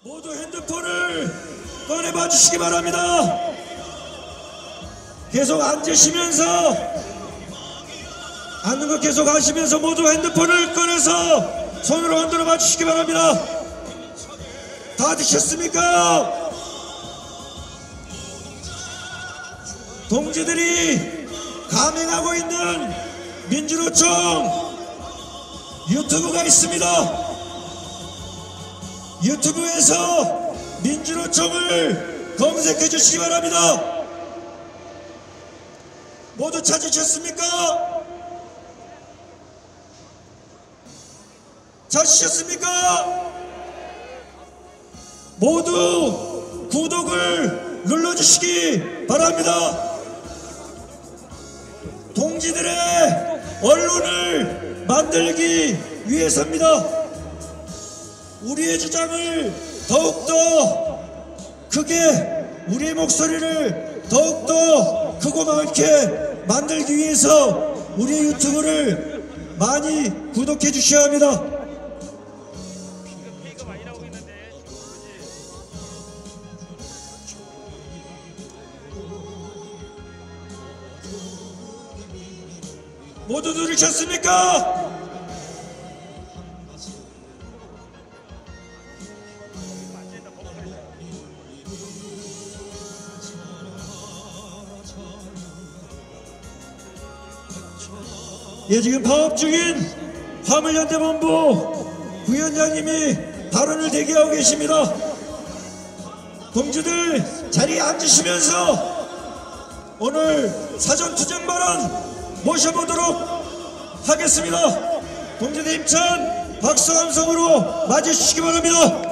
모두 핸드폰을 꺼내봐 주시기 바랍니다. 계속 앉으시면서 앉는 거 계속 하시면서 모두 핸드폰을 꺼내서 손으로 흔들어 봐 주시기 바랍니다. 다 드셨습니까? 동지들이 감행하고 있는 민주노총 유튜브가 있습니다. 유튜브에서 민주노총을 검색해 주시기 바랍니다. 모두 찾으셨습니까? 찾으셨습니까? 모두 구독을 눌러주시기 바랍니다. 동지들의 언론을 만들기 위해서입니다. 우리의 주장을 더욱더 크게, 우리의 목소리를 더욱더 크고 많게 만들기 위해서 우리의 유튜브를 많이 구독해 주셔야 합니다. 모두 누르셨습니까? 예, 지금 파업 중인 화물연대본부 부위원장님이 발언을 대기하고 계십니다. 동지들 자리에 앉으시면서 오늘 사전투쟁 발언 모셔보도록 하겠습니다. 동지들 힘찬 박수 함성으로 맞이해 주시기 바랍니다.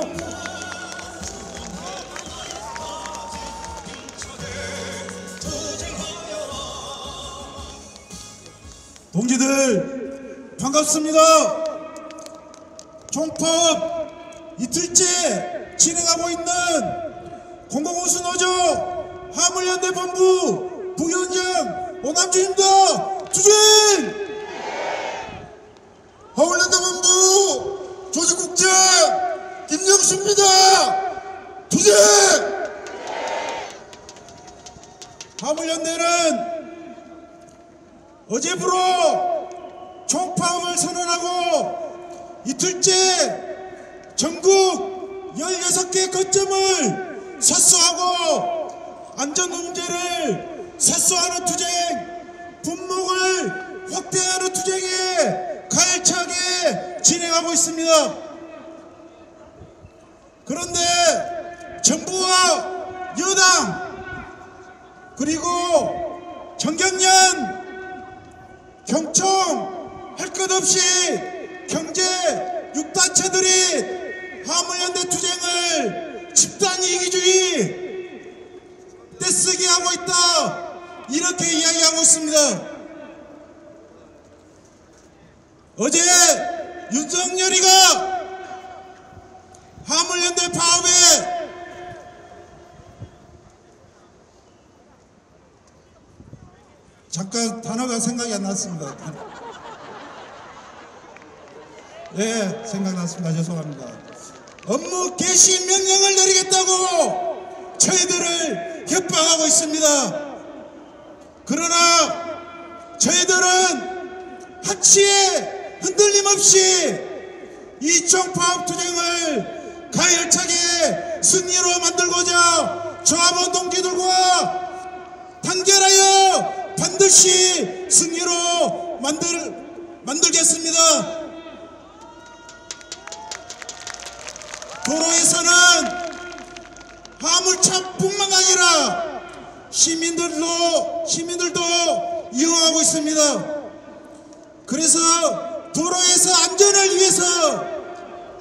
동지들 반갑습니다. 총파업 이틀째 진행하고 있는 공공운수 노조 화물연대 본부 부위원장 오남주입니다. 투쟁! 화물연대 본부 조직국장 김영수입니다. 투쟁! 화물연대는 어제부로 총파업을 선언하고 이틀째 전국 16개 거점을 사수하고 안전운전제를 사수하는 투쟁, 분목을 확대하는 투쟁에 가열차게 진행하고 있습니다. 그런데 정부와 여당 그리고 정경련 경총 할 것 없이 경제 6단체들이 화물연대 투쟁을 집단 이기주의 떼쓰기 하고 있다, 이렇게 이야기하고 있습니다. 어제 윤석열이가 화물연대 파업에 잠깐 단어가 생각이 안 났습니다. 네, 생각났습니다. 죄송합니다. 업무 개시 명령을 내리겠다고 저희들을 협박하고 있습니다. 그러나 저희들은 한치의 흔들림 없이 이 총파업 투쟁을 가열차게 승리로 만들고자 조합원 동지들과 단결하여 반드시 승리로 만들겠습니다. 도로에서는 화물차뿐만 아니라 시민들도 이용하고 있습니다. 그래서 도로에서 안전을 위해서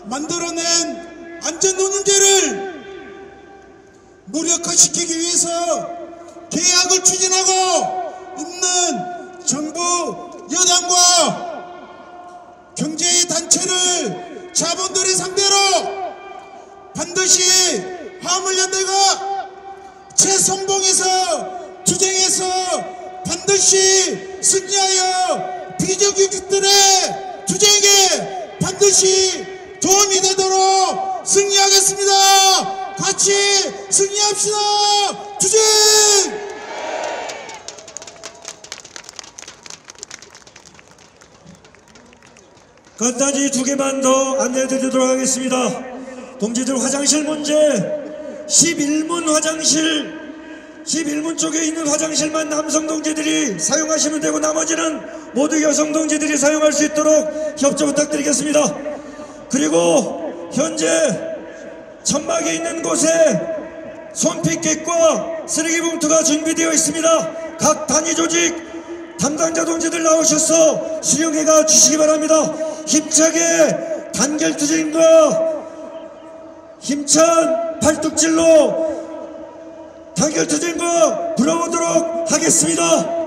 만들어낸 안전운전제를 무력화시키기 위해서 계약을 추진하고 있는 정부 여당과 경제의 단체를 자본들의 상대로 반드시 화물연대가 최선봉에서 투쟁해서 반드시 승리하여 비정규직들의 투쟁에 반드시 도움이 되도록 승리하겠습니다. 같이 승리합시다. 투쟁! 간단히 두 개만 더 안내해드리도록 하겠습니다. 동지들 화장실 문제 11문 화장실 11문 쪽에 있는 화장실만 남성 동지들이 사용하시면 되고 나머지는 모두 여성 동지들이 사용할 수 있도록 협조 부탁드리겠습니다. 그리고 현재 천막에 있는 곳에 손피켓과 쓰레기 봉투가 준비되어 있습니다. 각 단위 조직 담당자 동지들 나오셔서 수령해가 주시기 바랍니다. 힘차게 단결투쟁과 힘찬 팔뚝질로 단결투쟁과 불어오도록 하겠습니다.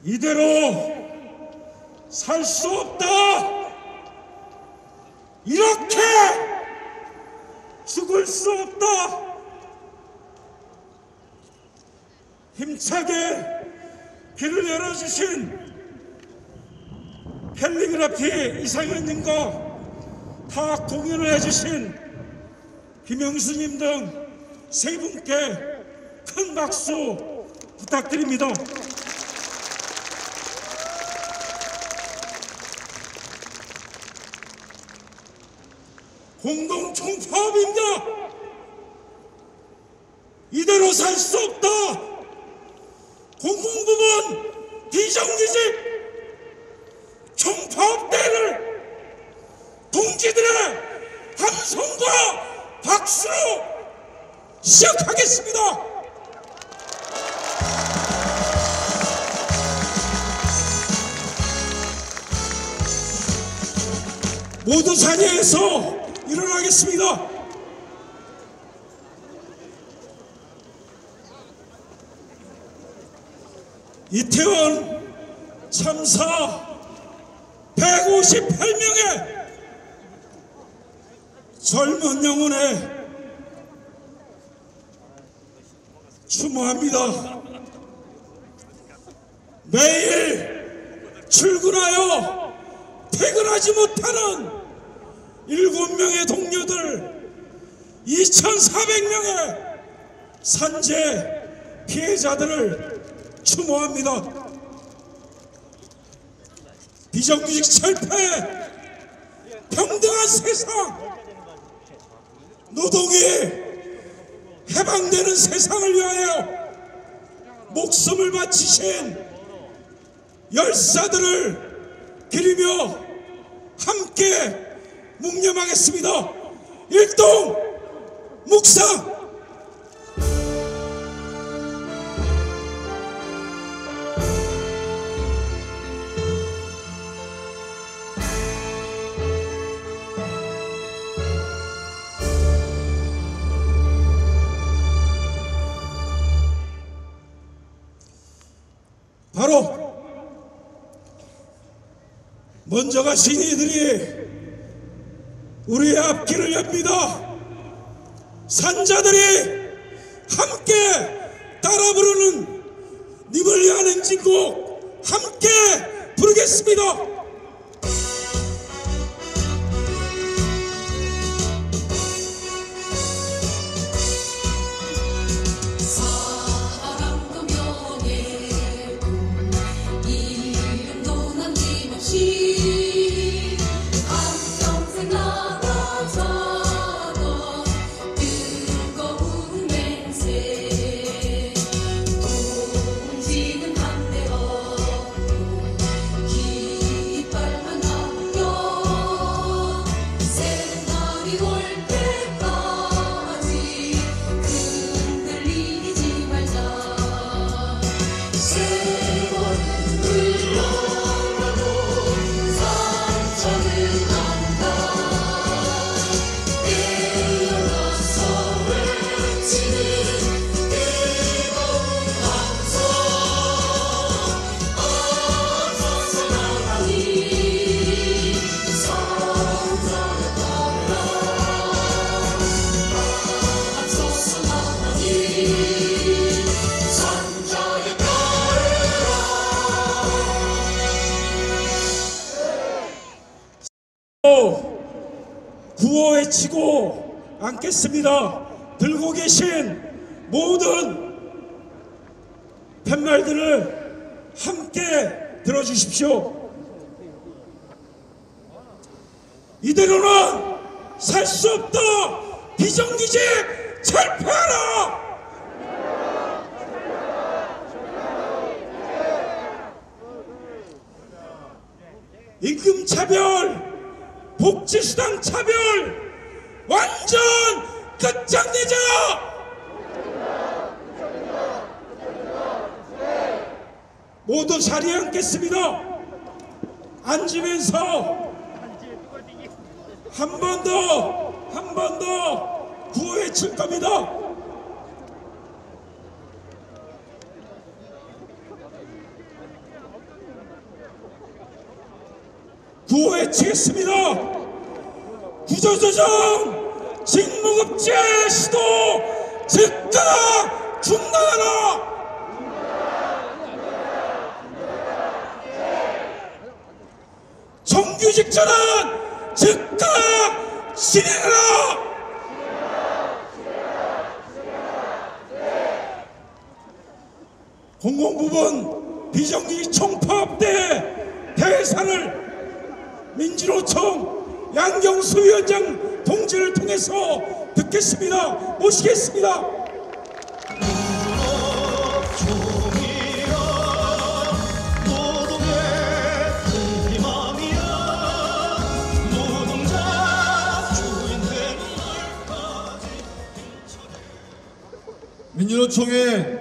이대로 살 수 없다. 이렇게 죽을 수 없다. 힘차게 길을 열어주신 캘리그라피 이상현님과 다 공연을 해주신 김영수님 등 세 분께 큰 박수 부탁드립니다. 공동총파업입니다. 이대로 살 수 없다. 공공부문 비정규직 총파업대를 동지들의 함성과 박수로 시작하겠습니다. 모두 자리에서 일어나겠습니다. 이태원 참사 158명의 젊은 영혼에 추모합니다. 매일 출근하여 퇴근하지 못하는 7명의 동료들, 2,400명의 산재 피해자들을 추모합니다. 비정규직 철폐, 평등한 세상, 노동이 해방되는 세상을 위하여 목숨을 바치신 열사들을 기리며 함께 묵념하겠습니다. 일동 묵상. 바로 먼저 가신 이들이 우리의 앞길을 엽니다. 산자들이 함께 따라 부르는 님을 위한 행진곡 함께 부르겠습니다. 구호 외치고 앉겠습니다. 들고 계신 모든 팻말들을 함께 들어주십시오. 이대로는 살 수 없다. 비정규직 철폐하라. 임금차별, 복지수당 차별 완전 끝장내자. 모두 자리에 앉겠습니다. 앉으면서 한 번 더 구호 외칠 겁니다. 외치겠습니다. 구조조정 직무급제 시도 즉각 중단하라. 정규직 전환 즉각 실행하라. 공공부문 비정규직 총파업대 대회사를 민주노총 양경수 위원장 동지를 통해서 듣겠습니다. 모시겠습니다. 민주노총의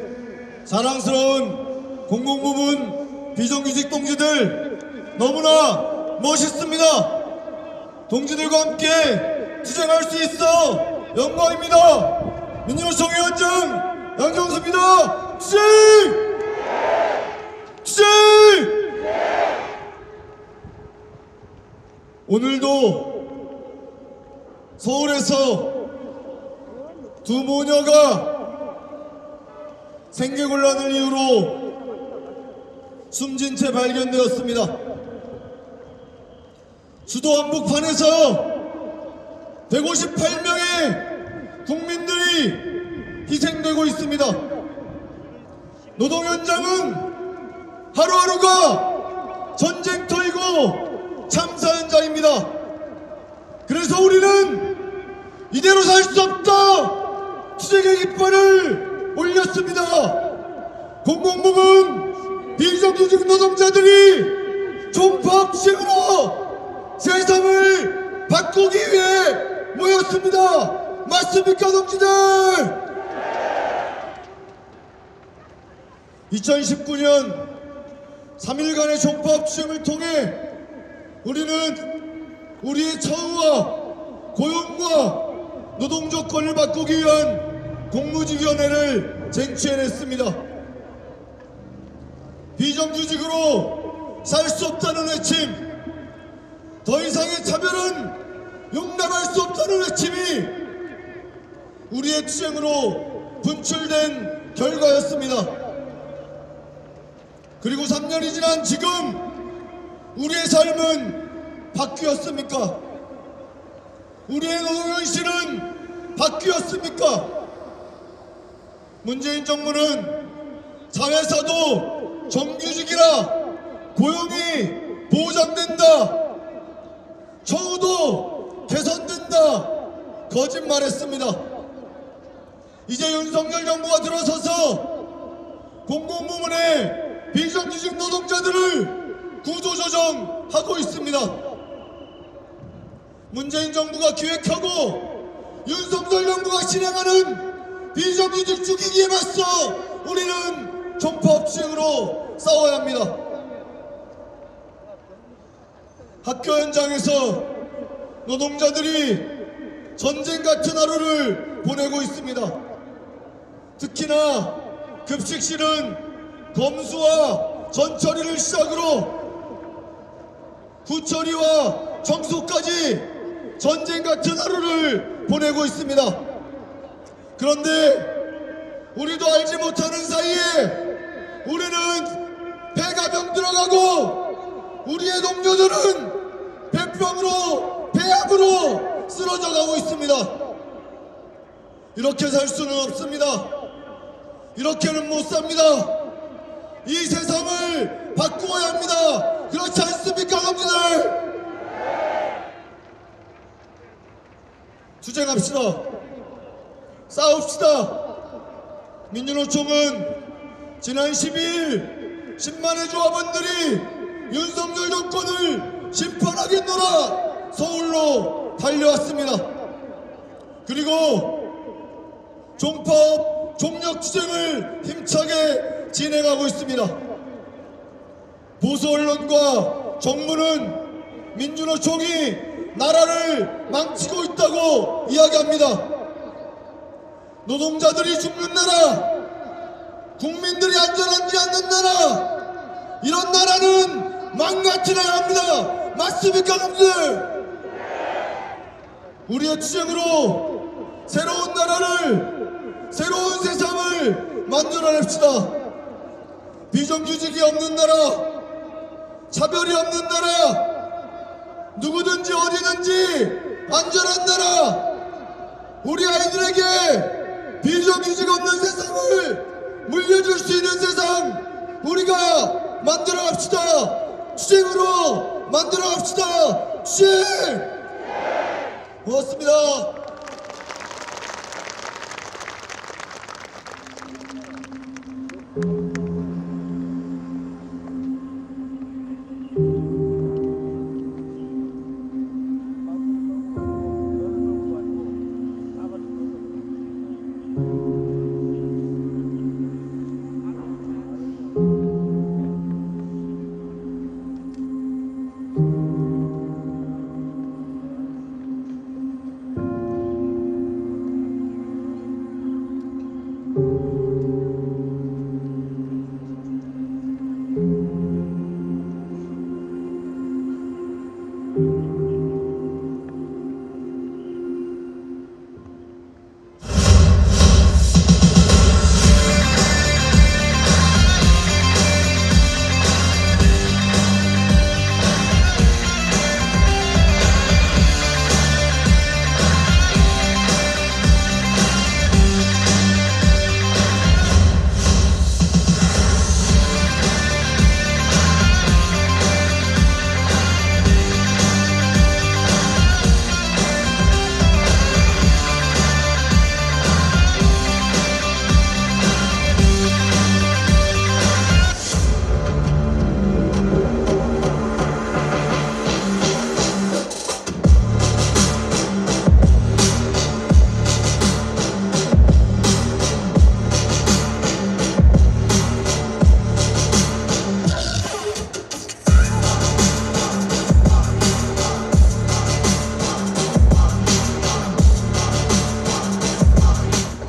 사랑스러운 공공부문 비정규직 동지들 너무나 멋있습니다. 동지들과 함께 투쟁할 수 있어 영광입니다. 민주노총 위원장 양경수입니다. 투쟁! 투쟁! 오늘도 서울에서 두 모녀가 생계곤란을 이유로 숨진 채 발견되었습니다. 수도 한복판에서 158명의 국민들이 희생되고 있습니다. 노동 현장은 하루하루가 전쟁터이고 참사 현장입니다. 그래서 우리는 이대로 살 수 없다 투쟁의 깃발을 올렸습니다. 공공부문 비정규직 노동자들이 총파업식으로 세상을 바꾸기 위해 모였습니다. 맞습니까 동지들? 2019년 3일간의 총파업식을 통해 우리는 우리의 처우와 고용과 노동조건을 바꾸기 위한 공무직위원회를 쟁취해냈습니다. 비정규직으로 살 수 없다는 외침, 더 이상의 차별은 용납할 수 없다는 외침이 우리의 투쟁으로 분출된 결과였습니다. 그리고 3년이 지난 지금 우리의 삶은 바뀌었습니까? 우리의 노동현실은 바뀌었습니까? 문재인 정부는 자회사도 정규직이라 고용이 보장된다, 처우도 개선된다 거짓말했습니다. 이제 윤석열 정부가 들어서서 공공부문의 비정규직 노동자들을 구조조정하고 있습니다. 문재인 정부가 기획하고 윤석열 정부가 실행하는 비정규직 죽이기에 맞서 우리는 총파업식으로 싸워야 합니다. 학교 현장에서 노동자들이 전쟁 같은 하루를 보내고 있습니다. 특히나 급식실은 검수와 전처리를 시작으로 후처리와 청소까지 전쟁 같은 하루를 보내고 있습니다. 그런데 우리도 알지 못하는 사이에 우리는 배가 병 들어가고 우리의 동료들은 배병으로 배압으로 쓰러져 가고 있습니다. 이렇게 살 수는 없습니다. 이렇게는 못 삽니다. 이 세상을 바꾸어야 합니다. 그렇지 않습니까 동지들? 투쟁합시다. 싸웁시다. 민주노총은 지난 12일 10만의 조합원들이 윤석열 정권을 심판하겠노라 서울로 달려왔습니다. 그리고 종파업 종력 투쟁을 힘차게 진행하고 있습니다. 보수 언론과 정부는 민주노총이 나라를 망치고 있다고 이야기합니다. 노동자들이 죽는 나라, 국민들이 안전하지 않는 나라, 이런 나라는 망가뜨려야 합니다. 맞습니까, 여러분들? 우리의 투쟁으로 새로운 나라를, 새로운 세상을 만들어냅시다. 비정규직이 없는 나라, 차별이 없는 나라, 누구든지 어디든지 안전한 나라, 우리 아이들에게 비정규직 없는 세상을 물려줄 수 있는 세상 우리가 만들어갑시다. 투쟁으로 만들어갑시다. 투쟁! 고맙습니다.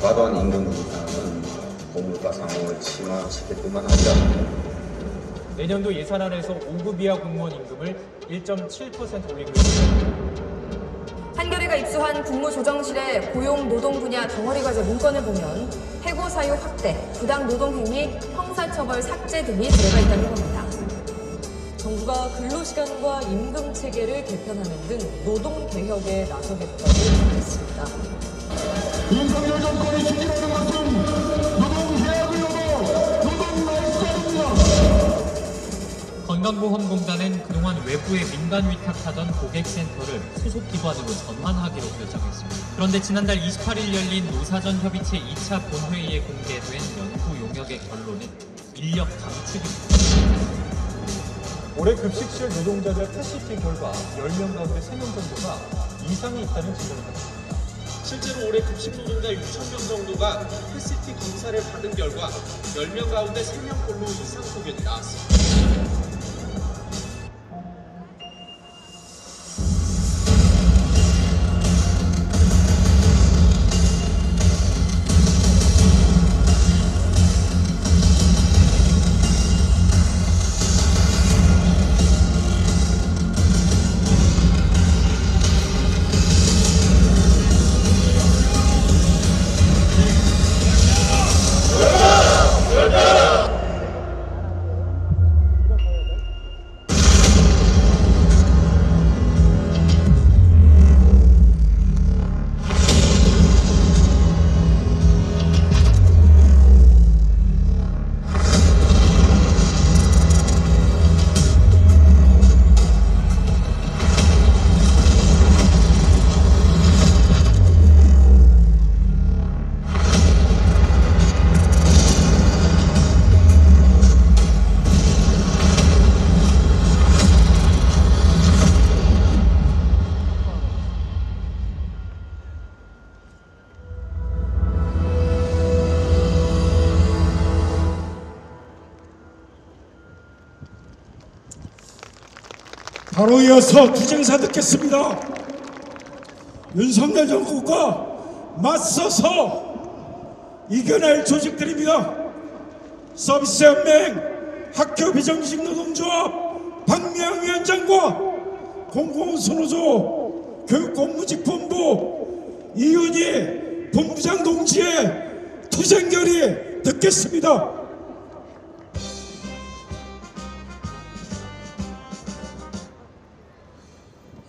과도한 임금 인상은 고물가 상황을 심화시킬 뿐만 아니라 내년도 예산안에서 5급 이하 공무원 임금을 1.7% 올리기로 했습니다. 한겨레가 입수한 국무조정실의 고용 노동 분야 덩어리 과제 문건을 보면 해고 사유 확대, 부당 노동 행위, 형사처벌 삭제 등이 들어가 있다는 겁니다. 정부가 근로시간과 임금 체계를 개편하는 등 노동 개혁에 나서겠다고 밝혔습니다. 윤석열 정권이 추진하는 것은 노동계약을 넘어 노동말살입니다. 건강보험공단은 그동안 외부에 민간 위탁하던 고객센터를 소속 기관으로 전환하기로 결정했습니다. 그런데 지난달 28일 열린 노사전 협의체 2차 본회의에 공개된 연구 용역의 결론은 인력 감축입니다. 올해 급식실 노동자들 패시팅 결과 10명 가운데 3명 정도가 이상이 있다는 진단을 받았습니다. 실제로 올해 급식 노동자 6,000명 정도가 패시티 검사를 받은 결과 10명 가운데 3명꼴로 이상 소견이 나왔습니다. 바로 이어서 투쟁사 듣겠습니다. 윤석열 정부가 맞서서 이겨낼 조직들입니다. 서비스연맹, 학교 비정규직 노동조합, 박미영 위원장과 공공선호조 교육공무직본부 이윤희 본부장 동지의 투쟁결의 듣겠습니다.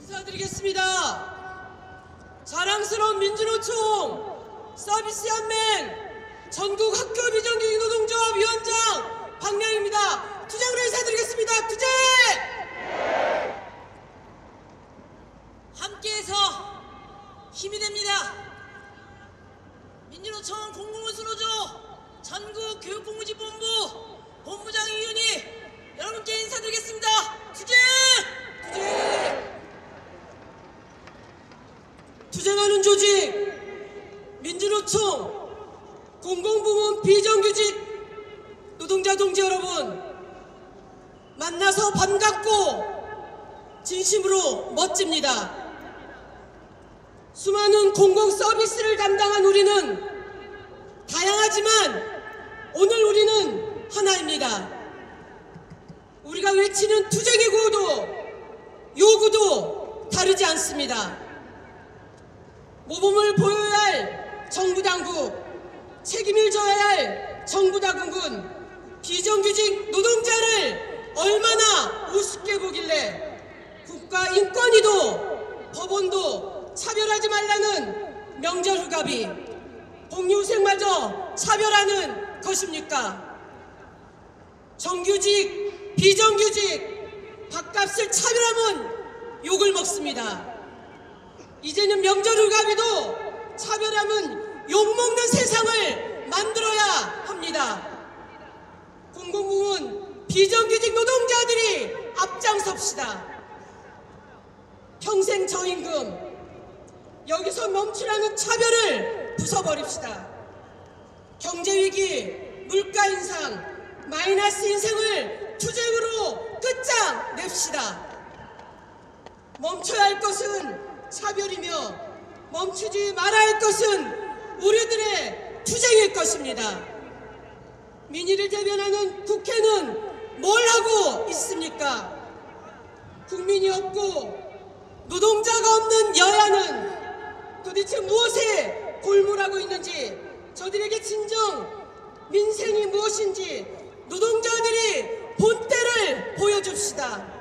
인사드리겠습니다. 자랑스러운 민주노총 서비스 연맹 전국 학교 비정규직 노동조합 위원장 박명입니다. 투쟁으로 인사드리겠습니다. 투쟁! 함께해서 힘이 됩니다. 민주노총 공공운수노조 전국 교육공무직본부 본부장 이윤희 여러분께 인사드리겠습니다. 투쟁! 투쟁! 투쟁하는 조직 민주노총 공공부문 비정규직 노동자 동지 여러분, 만나서 반갑고 진심으로 멋집니다. 수많은 공공 서비스를 담당한 우리는 다양하지만 오늘 우리는 하나입니다. 우리가 외치는 투쟁의 구호도 요구도 다르지 않습니다. 모범을 보여야 할 정부 당국, 책임을 져야 할 정부 당국은 비정규직 노동자를 얼마나 우습게 보길래 국가인권위도 법원도 차별하지 말라는 명절휴가비, 복리후생마저 차별하는 것입니까? 정규직, 비정규직, 밥값을 차별하면 욕을 먹습니다. 이제는 명절휴가비도 차별하면 욕먹는 세상을 만들어야 합니다. 공공부문 비정규직 노동자들이 앞장섭시다. 평생 저임금, 여기서 멈추라는 차별을 부숴버립시다. 경제위기, 물가 인상, 마이너스 인생을 투쟁으로 끝장냅시다. 멈춰야 할 것은 차별이며 멈추지 말아야 할 것은 우리들의 투쟁일 것입니다. 민의를 대변하는 국회는 뭘 하고 있습니까? 국민이 없고 노동자가 없는 여야는 도대체 무엇에 골몰하고 있는지, 저들에게 진정 민생이 무엇인지 노동자들이 본때를 보여줍시다.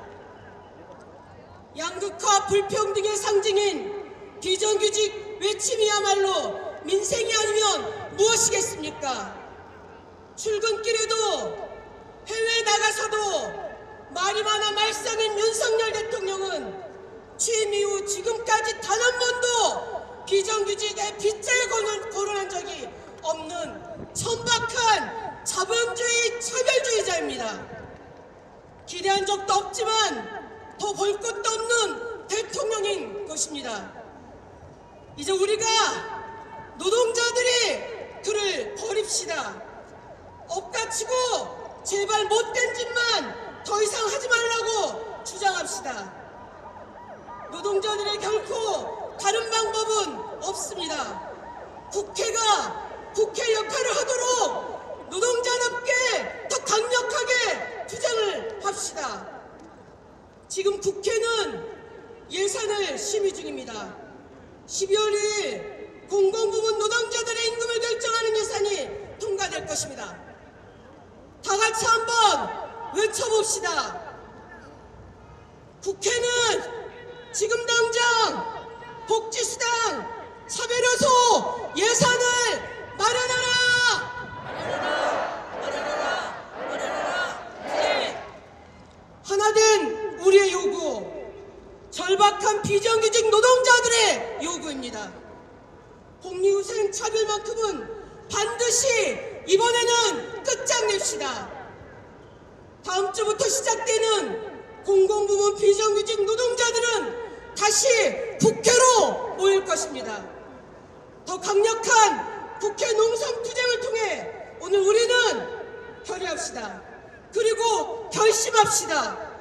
양극화 불평등의 상징인 비정규직 외침이야말로 민생이 아니면 무엇이겠습니까? 출근길에도 해외에 나가서도 말이 많아 말썽인 윤석열 대통령은 취임 이후 지금까지 단 한 번도 비정규직에 빗자루 거론한 적이 없는 천박한 자본주의 차별주의자입니다. 기대한 적도 없지만 더 볼 것도 없는 대통령인 것입니다. 이제 우리가 노동자들이 그를 버립시다. 엎가치고 제발 못된 짓만 더 이상 하지 말라고 주장합시다. 노동자들의 결코 다른 방법은 없습니다. 국회가 국회 역할을 하도록 노동자답게 더 강력하게 투쟁을 합시다. 지금 국회는 예산을 심의 중입니다. 12월 2일 공공부문 노동자들의 임금을 결정하는 예산이 통과될 것입니다. 다 같이 한번 외쳐봅시다. 국회는 지금 당장 복지수당, 차별요소 예산을 마련하라! 마련하라! 네. 하나된 우리의 요구, 절박한 비정규직 노동자들의 요구입니다. 복리후생 차별만큼은 반드시 이번에는 끝장냅시다. 다음 주부터 시작되는 공공부문 비정규직 노동자들은 다시 국회로 모일 것입니다. 더 강력한 국회 농성투쟁을 통해 오늘 우리는 결의합시다. 그리고 결심합시다.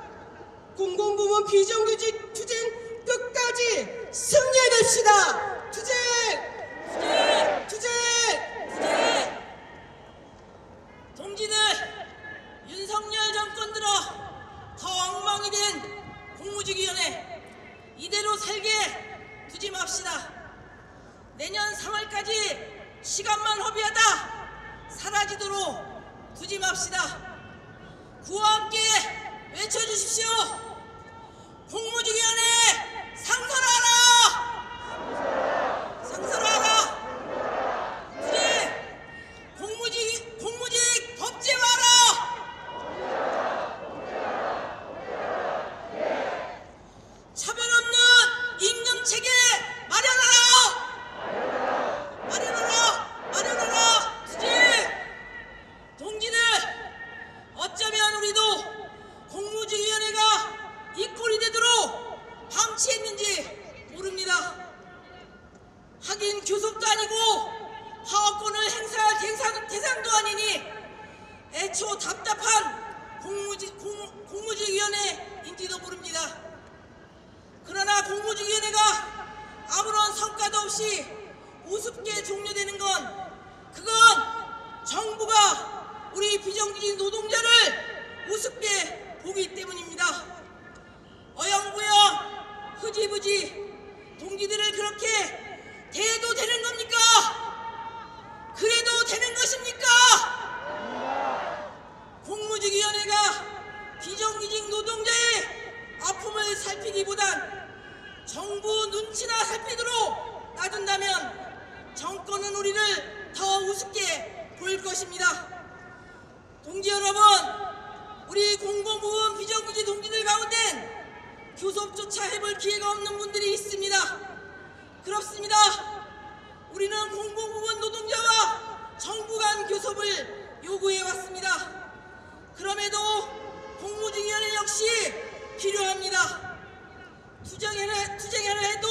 공공부문 비정규직 투쟁 끝까지 승리해냅시다. 투쟁! 투쟁! 투쟁! 투쟁! 동지들, 윤석열 정권 들어 더 엉망이 된 공무직위원회 내년 3월까지 시간만 허비하다 사라지도록 두지 맙시다. 구호와 함께 외쳐주십시오. 공무직위원회 상설하라! 상설하라! 공무직 법제화하라! 차별 없는 임금체계 마련하라! 마련하라! 투쟁! 동지들, 어쩌면 우리도 공무직위원회가 이 꼴이 되도록 방치했는지 모릅니다. 하긴 교섭도 아니고 파업권을 행사할 대상도 아니니 애초 답답한 공무직위원회인지도 모릅니다. 그러나 공무직위원회가 아무런 성과도 없이 우습게 종료되는 그건 정부가 우리 비정규직 노동자를 우습게 보기 때문입니다. 어영부영 흐지부지 동지들을 그렇게 대해도 되는 겁니까? 그래도 되는 것입니까? 공무직위원회가 비정규직 노동자의 아픔을 살피기보단 정부 눈치나 살피도록 놔둔다면 정권은 우리를 더 우습게 보일 것입니다. 동지 여러분, 우리 공공부문 비정규직 동지들 가운데 교섭조차 해볼 기회가 없는 분들이 있습니다. 그렇습니다. 우리는 공공부문 노동자와 정부 간 교섭을 요구해왔습니다. 그럼에도 공무직위원회 역시 필요합니다. 투쟁을 해도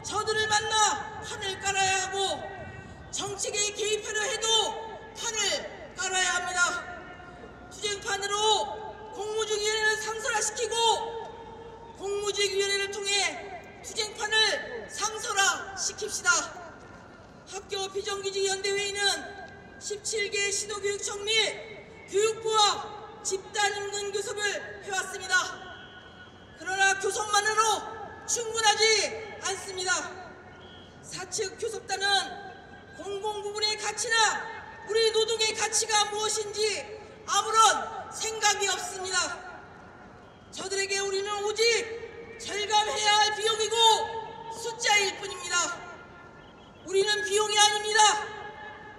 저들을 만나 판을 깔아야 하고 정책에 개입하려 해도 판을 깔아야 합니다. 투쟁판으로 공무직위원회를 상설화시키고 공무직위원회를 통해 투쟁판을 상설화시킵시다. 학교 비정규직 연대회의는 17개 시도교육청 및 교육부와 집단임금 교섭을 해왔습니다. 그러나 교섭만으로 충분하지 않습니다. 사측 교섭단은 공공부문의 가치나 우리 노동의 가치가 무엇인지 아무런 생각이 없습니다. 저들에게 우리는 오직 절감해야 할 비용이고 숫자일 뿐입니다. 우리는 비용이 아닙니다.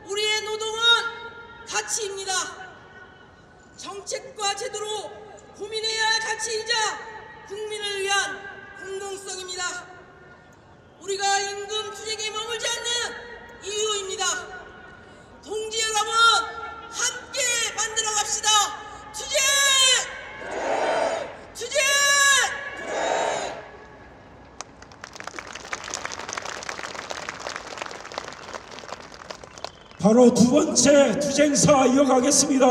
우리의 노동은 가치입니다. 정책과 제도로 고민해야 할 가치이자 국민을 위한 공공성입니다. 우리가 임금 투쟁에 머물지 않는 이유입니다. 동지 여러분, 함께 만들어 갑시다. 투쟁! 투쟁! 바로 두 번째 투쟁사 이어가겠습니다.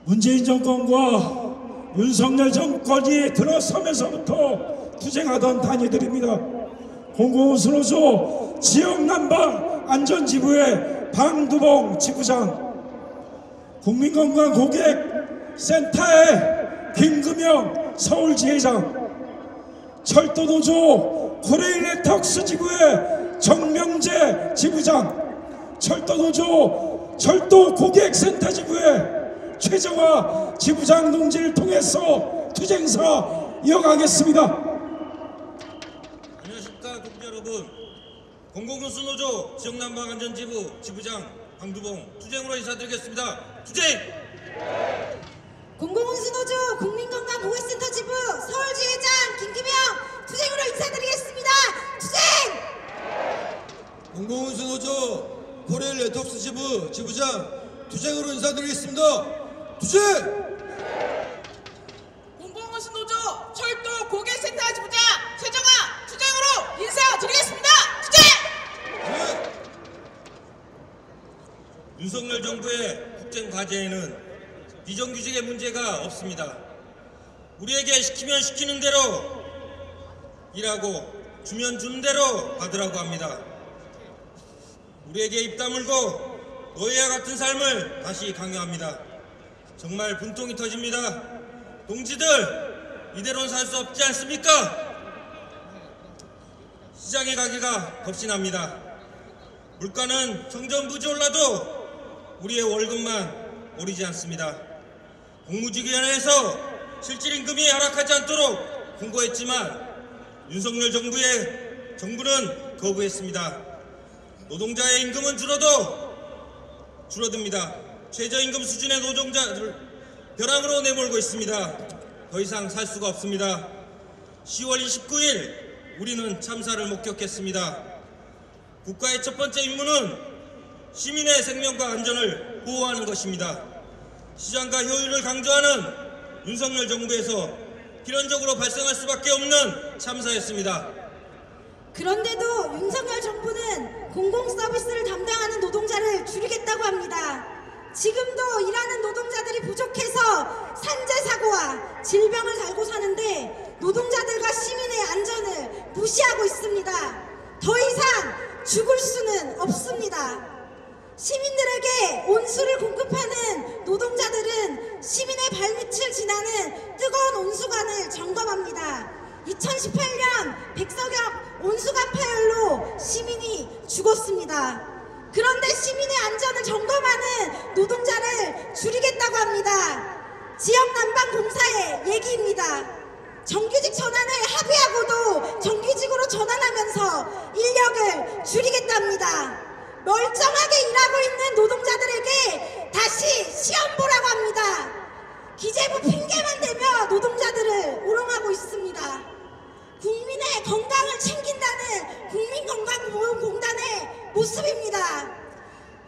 문재인 정권과 윤석열 정권이 들어서면서부터 투쟁하던 단위들입니다. 공공운수노조 지역난방 안전지부의 방두봉 지부장, 국민건강고객센터의 김금영 서울지회장, 철도노조 코레일레턱스 지부의 정명재 지부장, 철도노조 철도고객센터 지부의 최정화 지부장 동지를 통해서 투쟁사 이어가겠습니다. 안녕하십니까 동지 여러분. 공공운수노조 지역난방안전지부 지부장 방두봉 투쟁으로 인사드리겠습니다. 투쟁! 공공운수노조 국민건강보호센터 지부 서울지회장 김기명 투쟁으로 인사드리겠습니다. 투쟁! 공공운수노조 코레일 네트워크 지부 지부장 투쟁으로 인사드리겠습니다. 투쟁! 공공운수노조 철도 고객센터 지부장 최정아 투쟁으로 인사드리겠습니다. 투쟁! 윤석열 정부의 국정 과제에는 비정규직의 문제가 없습니다. 우리에게 시키면 시키는 대로 일하고 주면 주는 대로 받으라고 합니다. 우리에게 입 다물고 노예와 같은 삶을 다시 강요합니다. 정말 분통이 터집니다. 동지들, 이대로는 살 수 없지 않습니까? 시장에 가기가 겁이 납니다. 물가는 정전부지 올라도 우리의 월급만 오르지 않습니다. 공무직위원회에서 실질임금이 하락하지 않도록 공고했지만 윤석열 정부는 거부했습니다. 노동자의 임금은 줄어듭니다. 최저임금 수준의 노동자를 벼랑으로 내몰고 있습니다. 더 이상 살 수가 없습니다. 10월 29일 우리는 참사를 목격했습니다. 국가의 첫 번째 임무는 시민의 생명과 안전을 보호하는 것입니다. 시장과 효율을 강조하는 윤석열 정부에서 필연적으로 발생할 수밖에 없는 참사였습니다. 그런데도 윤석열 정부는 공공서비스를 담당하는 노동자를 줄이겠다고 합니다. 지금도 일하는 노동자들이 부족해서 산재사고와 질병을 달고 사는데 노동자들과 시민의 안전을 무시하고 있습니다. 더 이상 죽을 수는 없습니다. 시민들에게 온수를 공급하는 노동자들은 시민의 발밑을 지나는 뜨거운 온수관을 점검합니다. 2018년 백석역 온수관 파열로 시민이 죽었습니다. 그런데 시민의 안전을 점검하는 노동자를 줄이겠다고 합니다. 지역 난방 공사의 얘기입니다. 정규직 전환을 합의하고도 정규직으로 전환하면서 인력을 줄이겠답니다. 멀쩡하게 일하고 있는 노동자들에게 다시 시험 보라고 합니다. 기재부 핑계만 대며 노동자들을 우롱하고 있습니다. 국민의 건강을 챙긴다는 국민건강보험공단의 모습입니다.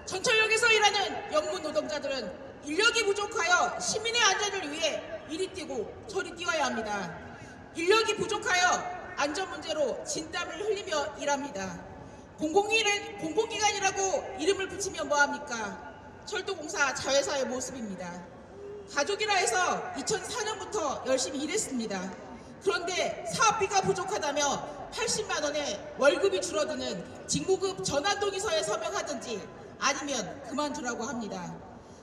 전철역에서 일하는 영문 노동자들은 인력이 부족하여 시민의 안전을 위해 이리 뛰고 저리 뛰어야 합니다. 인력이 부족하여 안전 문제로 진땀을 흘리며 일합니다. 공공기관이라고 이름을 붙이면 뭐합니까? 철도공사 자회사의 모습입니다. 가족이라 해서 2004년부터 열심히 일했습니다. 그런데 사업비가 부족하다며 80만 원의 월급이 줄어드는 직무급 전환동의서에 서명하든지 아니면 그만두라고 합니다.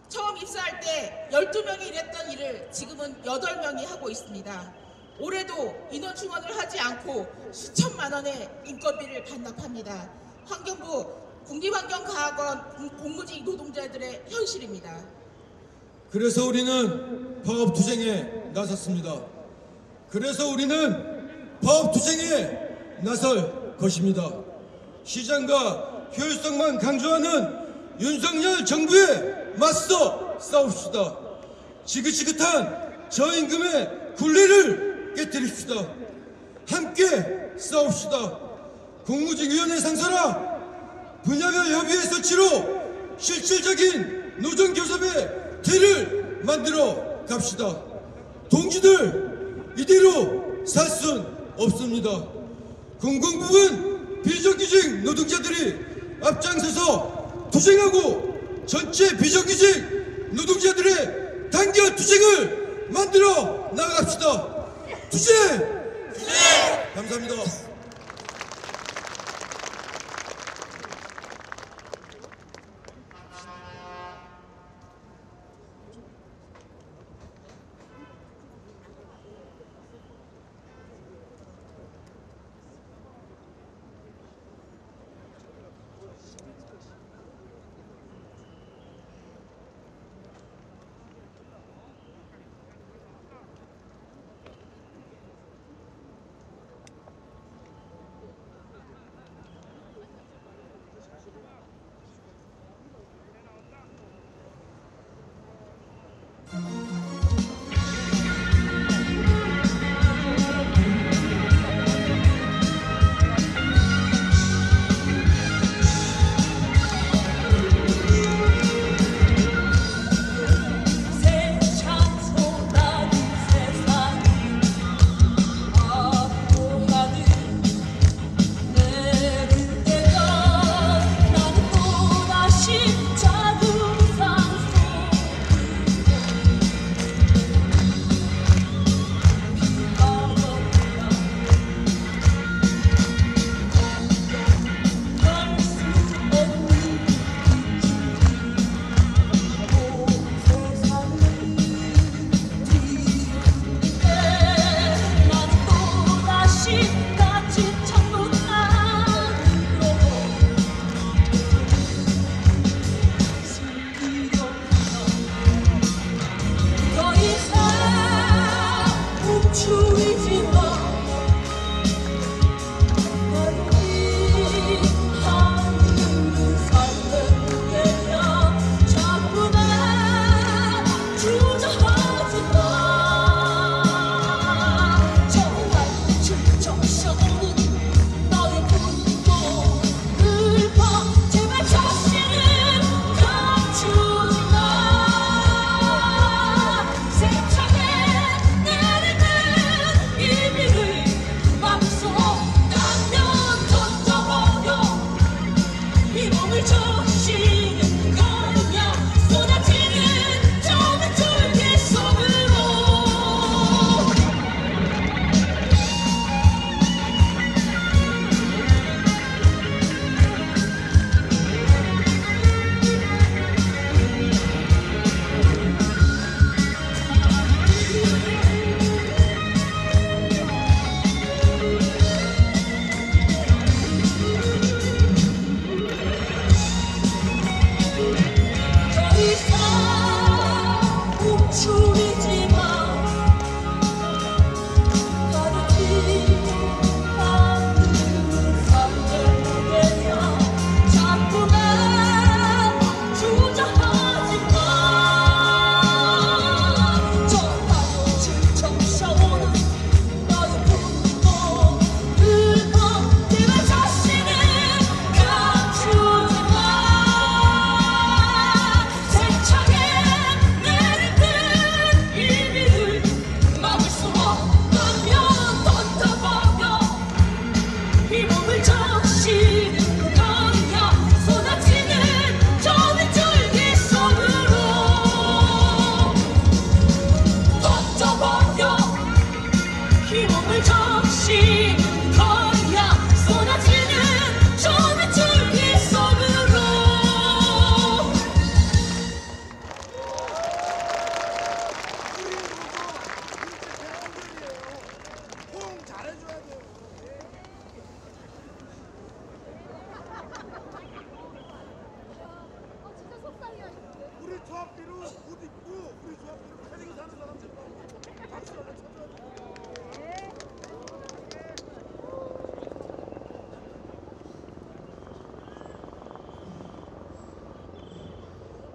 처음 입사할 때 12명이 일했던 일을 지금은 8명이 하고 있습니다. 올해도 인원 충원을 하지 않고 수천만 원의 인건비를 반납합니다. 환경부 국립환경과학원 공무직 노동자들의 현실입니다. 그래서 우리는 파업투쟁에 나섰습니다. 그래서 우리는 파업투쟁에 나설 것입니다. 시장과 효율성만 강조하는 윤석열 정부에 맞서 싸웁시다. 지긋지긋한 저임금의 굴레를 깨뜨립시다. 함께 싸웁시다. 공무직위원회 상설화, 분야별 협의회 설치로 실질적인 노동교섭의 틀을 만들어 갑시다. 동지들, 이대로 살 순 없습니다. 공공부문 비정규직 노동자들이 앞장서서 투쟁하고 전체 비정규직 노동자들의 단결 투쟁을 만들어 나갑시다. 투쟁! 감사합니다.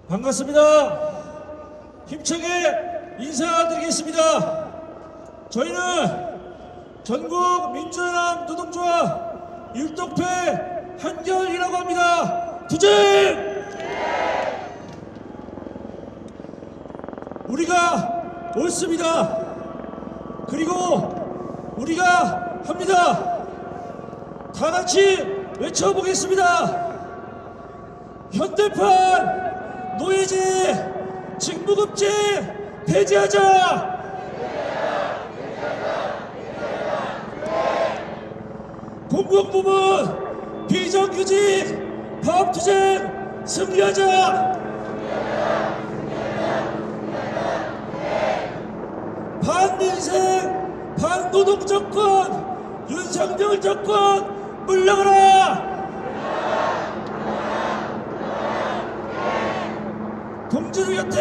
반갑습니다. 힘차게 인사드리겠습니다. 저희는 전국 민주연합 노동조합 율동패 한결이라고 합니다. 투쟁! 우리가 옳습니다. 그리고 우리가 합니다. 다 같이 외쳐보겠습니다. 현대판 노예제 직무급제 폐지하자. 공공부문 비정규직 파업투쟁 승리하자. 반민생 반노동정권 윤석열 정권 물러가라. 동지들 곁에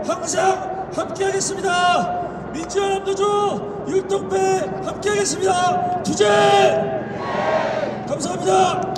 항상 함께하겠습니다. 민주연합노조 율동패 함께하겠습니다. 투쟁! 감사합니다.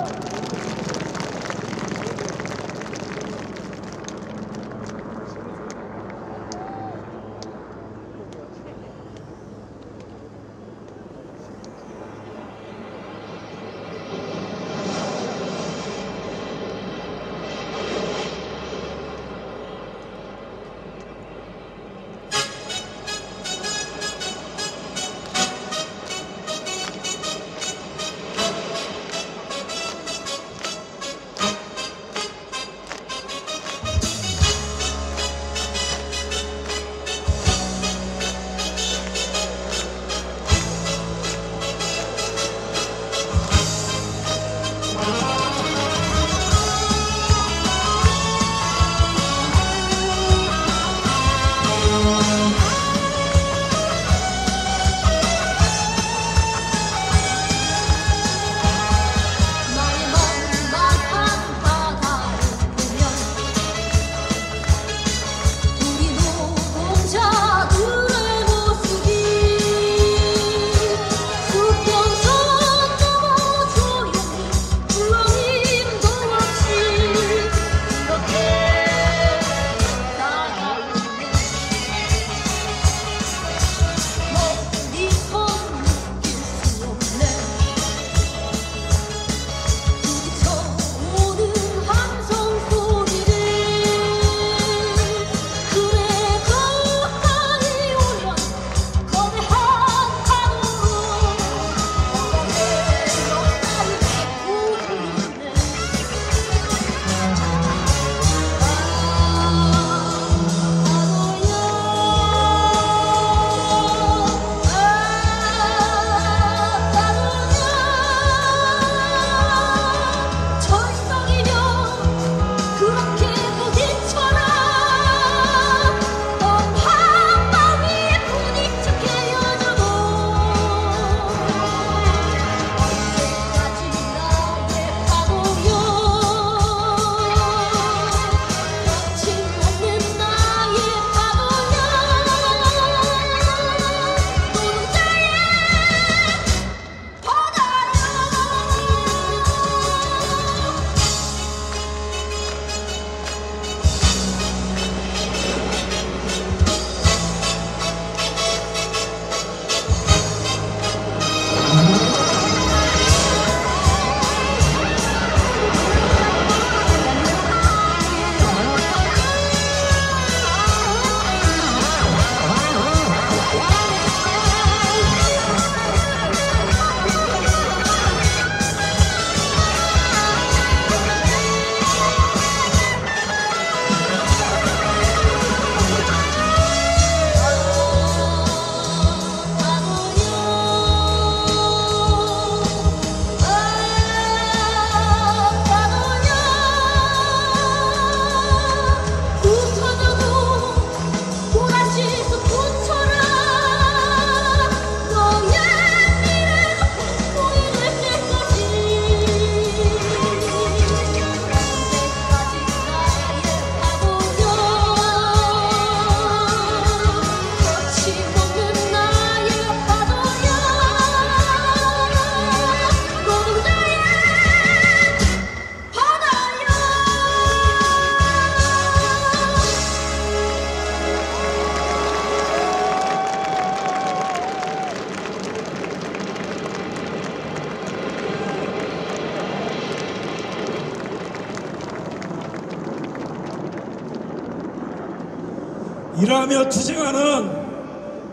일하며 투쟁하는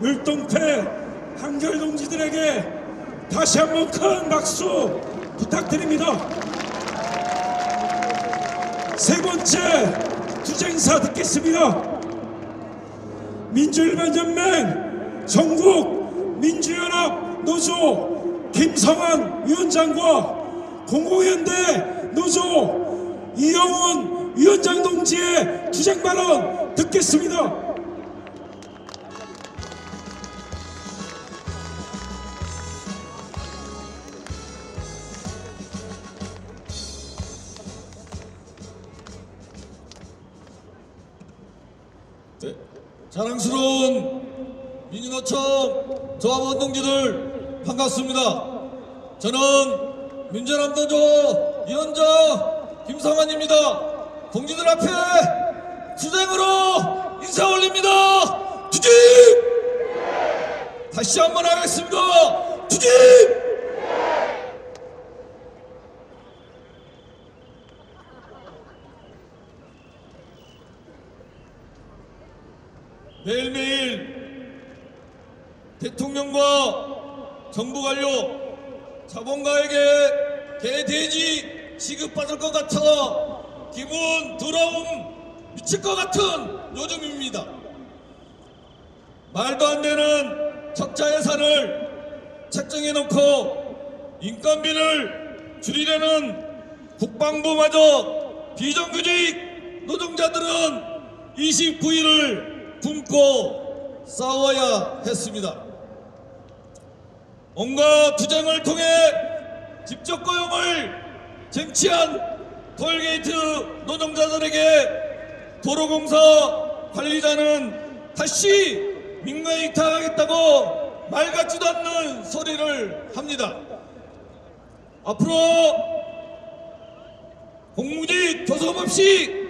율동패 한결 동지들에게 다시 한번 큰 박수 부탁드립니다. 세 번째 투쟁사 듣겠습니다. 민주일반연맹 전국 민주연합 노조 김성환 위원장과 공공연대 노조 이영훈 위원장 동지의 투쟁 발언 듣겠습니다. 네, 자랑스러운 민주노총 조합원 동지들 반갑습니다. 저는 민주연합노조 위원장 김성환입니다. 동지들 앞에 투쟁으로 인사 올립니다. 투쟁! 다시 한번 하겠습니다. 투쟁! 매일매일 대통령과 정부 관료, 자본가에게 개돼지 취급받을 것 같아 기분 더러움 미칠 것 같은 요즘입니다. 말도 안 되는 적자 예산을 책정해놓고 인건비를 줄이려는 국방부마저 비정규직 노동자들은 29일을 품고 싸워야 했습니다. 온갖 투쟁을 통해 직접 고용을 쟁취한 톨게이트 노동자들에게 도로공사 관리자는 다시 민간이탈하겠다고 말 같지도 않는 소리를 합니다. 앞으로 공무직 교섭 없이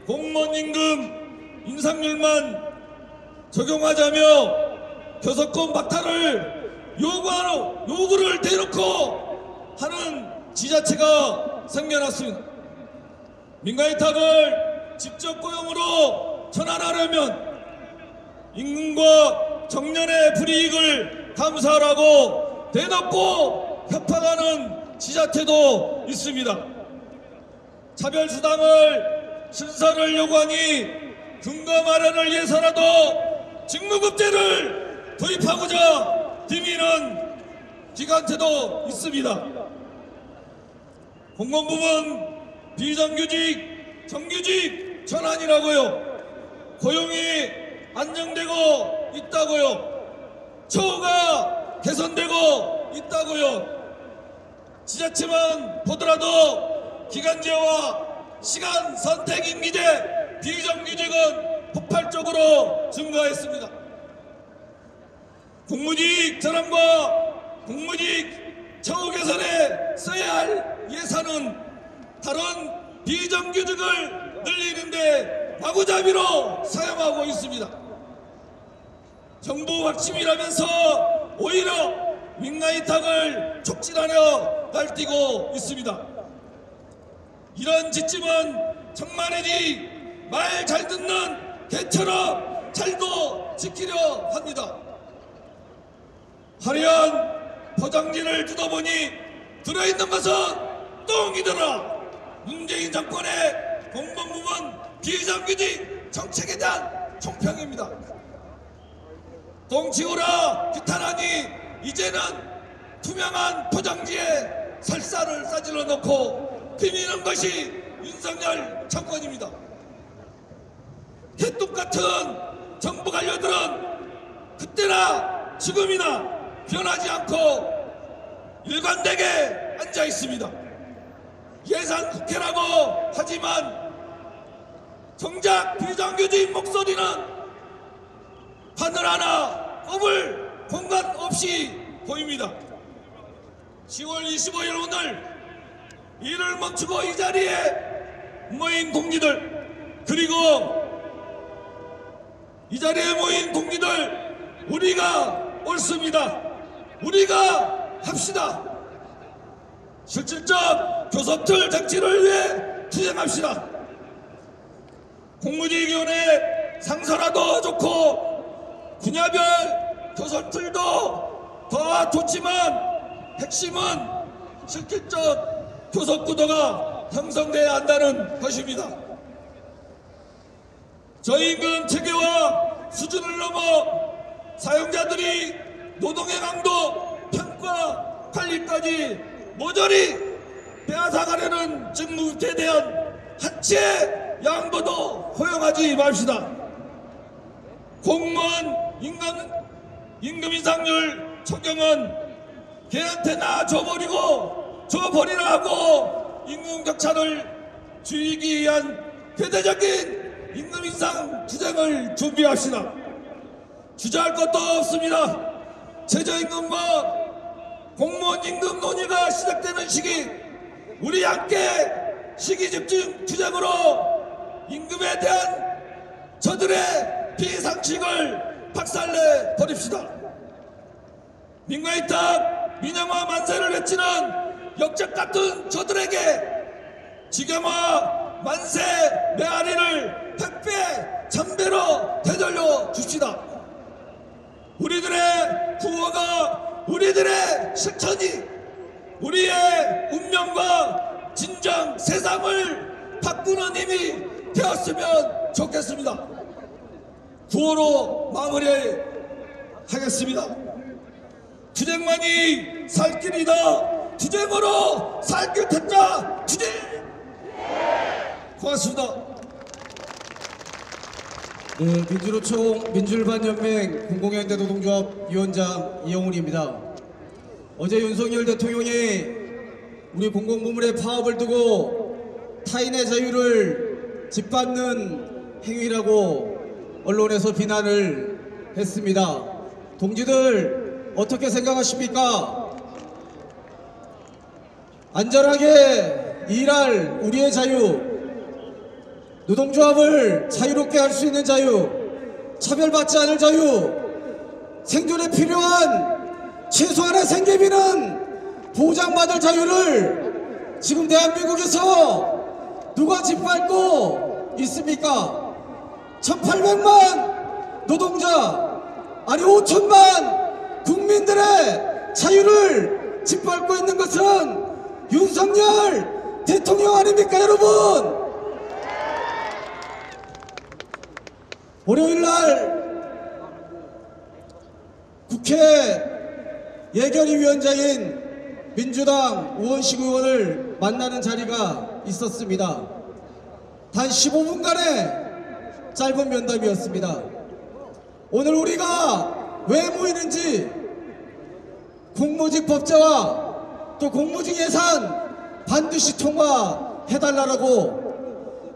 공무원 임금 인상률만 적용하자며 교섭권 박탈을 요구를 대놓고 하는 지자체가 생겨났습니다. 민간이탈을 직접 고용으로 전환하려면 임금과 정년의 불이익을 감수하라고 대놓고 협박하는 지자체도 있습니다. 차별수당을 신설을 요구하니 근거 마련을 위해서라도 직무급제를 도입하고자 디미는 기관체도 있습니다. 공공부문 비정규직 정규직 전환이라고요. 고용이 안정되고 있다고요. 처우가 개선되고 있다고요. 지자체만 보더라도 기간제와 시간 선택 임기제 비정규직은 폭발적으로 증가했습니다. 공무직 전환과 공무직 처우 개선에 써야 할 예산은 다른 비정규직을 늘리는데 마구잡이로 사용하고 있습니다. 정부 확침이라면서 오히려 민간이탈을 촉진하려 날뛰고 있습니다. 이런 지침은 정말이지 말 잘 듣는 개처럼 잘도 지키려 합니다. 화려한 포장지를 뜯어보니 들어있는 것은 똥이더라. 문재인 정권의 공공부문 비정규직 정책에 대한 총평입니다. 똥 치우라 규탄하니 이제는 투명한 포장지에 설사를 싸질러 놓고 비비는 것이 윤석열 정권입니다. 개똥같은 정부 관료들은 그때나 지금이나 변하지 않고 일관되게 앉아 있습니다. 예산 국회라고 하지만 정작 비정규직 목소리는 바늘 하나 꼽을 공간 없이 보입니다. 10월 25일 오늘 일을 멈추고 이 자리에 모인 동지들, 그리고 이 자리에 모인 동지들, 우리가 옳습니다. 우리가 합시다. 실질적 교섭틀 정치를 위해 투쟁합시다. 공무직위원회 상사라도 좋고 분야별 교섭들도 더 좋지만 핵심은 실질적 교섭 구도가 형성돼야 한다는 것입니다. 저임금 체계와 수준을 넘어 사용자들이 노동의 강도, 평가, 관리까지 모조리 빼앗아가려는 직무에 대한 한치의 양보도 허용하지 맙시다. 공무원 임금 인상률 적용은 걔한테나 줘버리라 하고 임금 격차를 줄이기 위한 대대적인 임금 인상 투쟁을 준비합시다. 주저할 것도 없습니다. 최저임금과 공무원 임금 논의가 시작되는 시기, 우리 함께 시기집중 투쟁으로 임금에 대한 저들의 비상식을 박살내 버립시다. 민가이탑 민영화 만세를 외치는 역적 같은 저들에게 직영화 만세 메아리를 100배 1000배로 되돌려 줍시다. 우리들의 구호가, 우리들의 실천이 우리의 운명과 진정 세상을 바꾸는 힘이 되었으면 좋겠습니다. 구호로 마무리하겠습니다. 투쟁만이 살 길이다. 투쟁으로 살 길 찾자. 투쟁! 고맙습니다. 민주노총 민주일반연맹 공공연대 노동조합 위원장 이영훈입니다. 어제 윤석열 대통령이 우리 공공부문의 파업을 두고 타인의 자유를 짓밟는 행위라고 언론에서 비난을 했습니다. 동지들 어떻게 생각하십니까? 안전하게 일할 우리의 자유, 노동조합을 자유롭게 할 수 있는 자유, 차별받지 않을 자유, 생존에 필요한 최소한의 생계비는 보장받을 자유를 지금 대한민국에서 누가 짓밟고 있습니까? 1800만 노동자, 아니 5천만 국민들의 자유를 짓밟고 있는 것은 윤석열 대통령 아닙니까, 여러분? 월요일날 국회 예결위원장인 민주당 우원식 의원을 만나는 자리가 있었습니다. 단 15분간의 짧은 면담이었습니다. 오늘 우리가 왜 모이는지, 공무직 법제와 또 공무직 예산 반드시 통과해달라고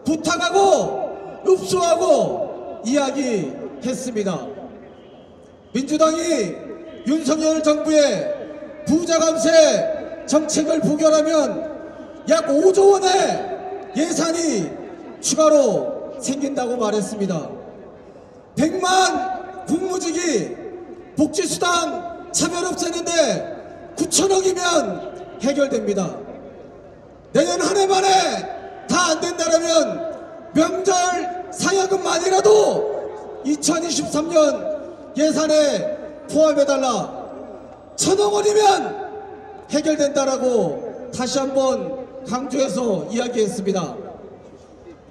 부탁하고 읍소하고 이야기했습니다. 민주당이 윤석열 정부의 부자 감세 정책을 부결하면 약 5조 원의 예산이 추가로 생긴다고 말했습니다. 100만 국무직이 복지수당 차별 없애는데 9천억이면 해결됩니다. 내년 한 해 만에 다 안 된다면 명절 사여금만이라도 2023년 예산에 포함해달라. 1,000억 원이면 해결된다라고 다시 한번 강조해서 이야기했습니다.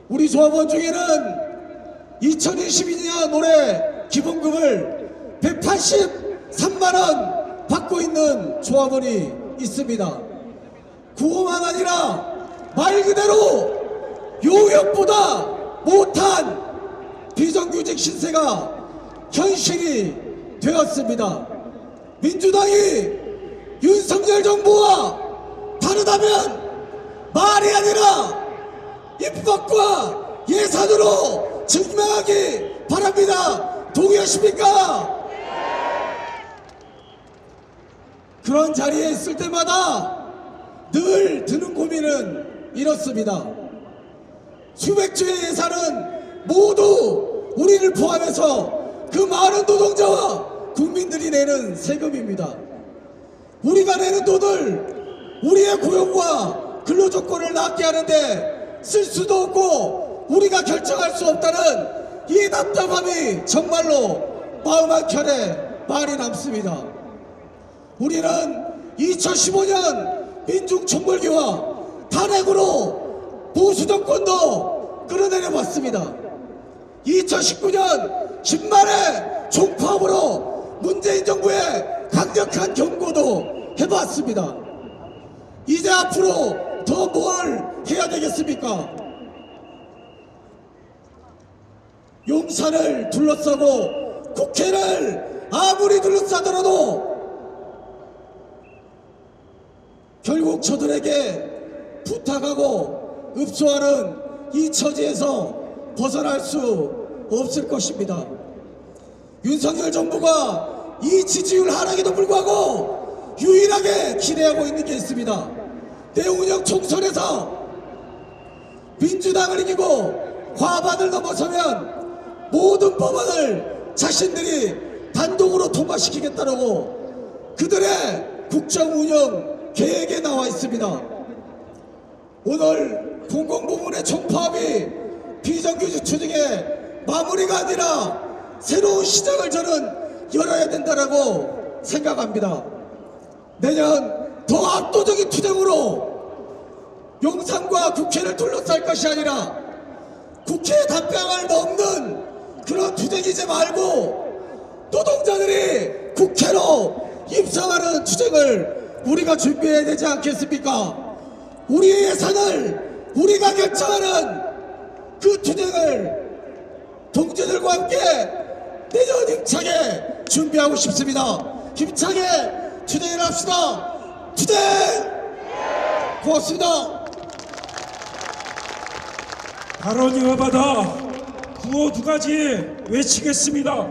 우리 조합원 중에는 2022년 올해 기본급을 183만원 받고 있는 조합원이 있습니다. 구호만 아니라 말 그대로 요역보다 못한 비정규직 신세가 현실이 되었습니다. 민주당이 윤석열 정부와 다르다면 말이 아니라 입법과 예산으로 증명하기 바랍니다. 동의하십니까? 그런 자리에 있을 때마다 늘 드는 고민은 이렇습니다. 수백 조의 예산은 모두 우리를 포함해서 그 많은 노동자와 국민들이 내는 세금입니다. 우리가 내는 돈을 우리의 고용과 근로조건을 낮게 하는데 쓸 수도 없고 우리가 결정할 수 없다는 이 답답함이 정말로 마음 한켠에 많이 남습니다. 우리는 2015년 민중총궐기와 탄핵으로 보수 정권도 끌어내려봤습니다. 2019년 10만의 총파업으로 문재인 정부의 강력한 경고도 해봤습니다. 이제 앞으로 더 뭘 해야 되겠습니까? 용산을 둘러싸고 국회를 아무리 둘러싸더라도 결국 저들에게 부탁하고 읍소하는 이 처지에서 벗어날 수 없을 것입니다. 윤석열 정부가 이 지지율 하락에도 불구하고 유일하게 기대하고 있는 게 있습니다. 내후년 총선에서 민주당을 이기고 과반을 넘어서면 모든 법안을 자신들이 단독으로 통과시키겠다고 그들의 국정운영 계획에 나와 있습니다. 오늘 공공부문의 총파업이 비정규직 조직의 마무리가 아니라 새로운 시작을 저는 열어야 된다고 생각합니다. 내년 더 압도적인 투쟁으로 용산과 국회를 둘러쌀 것이 아니라 국회의 담벼락을 넘는 그런 투쟁이지 말고 노동자들이 국회로 입성하는 투쟁을 우리가 준비해야 되지 않겠습니까? 우리의 예산을 우리가 결정하는 그 투쟁을 동지들과 함께 내년 힘차게 준비하고 싶습니다. 힘차게 투쟁을 합시다. 투쟁! 고맙습니다. 발언 이어받아 구호 두 가지 외치겠습니다.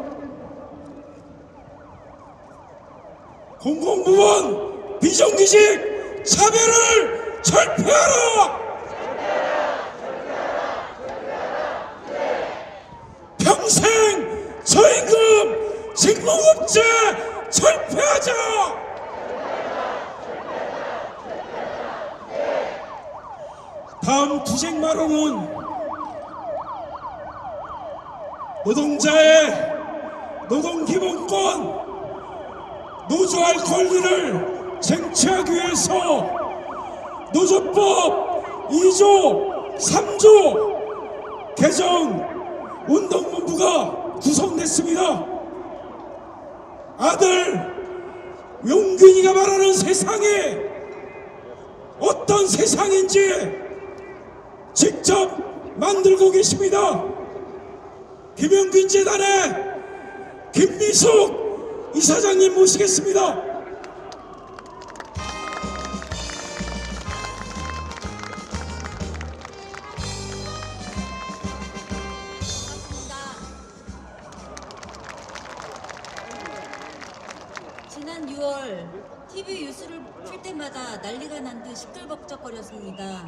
공공부문 비정규직 차별을 철폐하라! 평생 저임금 징봉업체 철폐하자! 다음 투쟁 마로는 노동자의 노동기본권, 노조할 권리를 쟁취하기 위해서 노조법 2조, 3조 개정 운동본부가 구성됐습니다. 아들 용균이가 말하는 세상이 어떤 세상인지 직접 만들고 계십니다. 김영균 재단의 김미숙 이사장님 모시겠습니다. 지난 6월 TV 뉴스를 틀 때마다 난리가 난 듯 시끌벅적거렸습니다.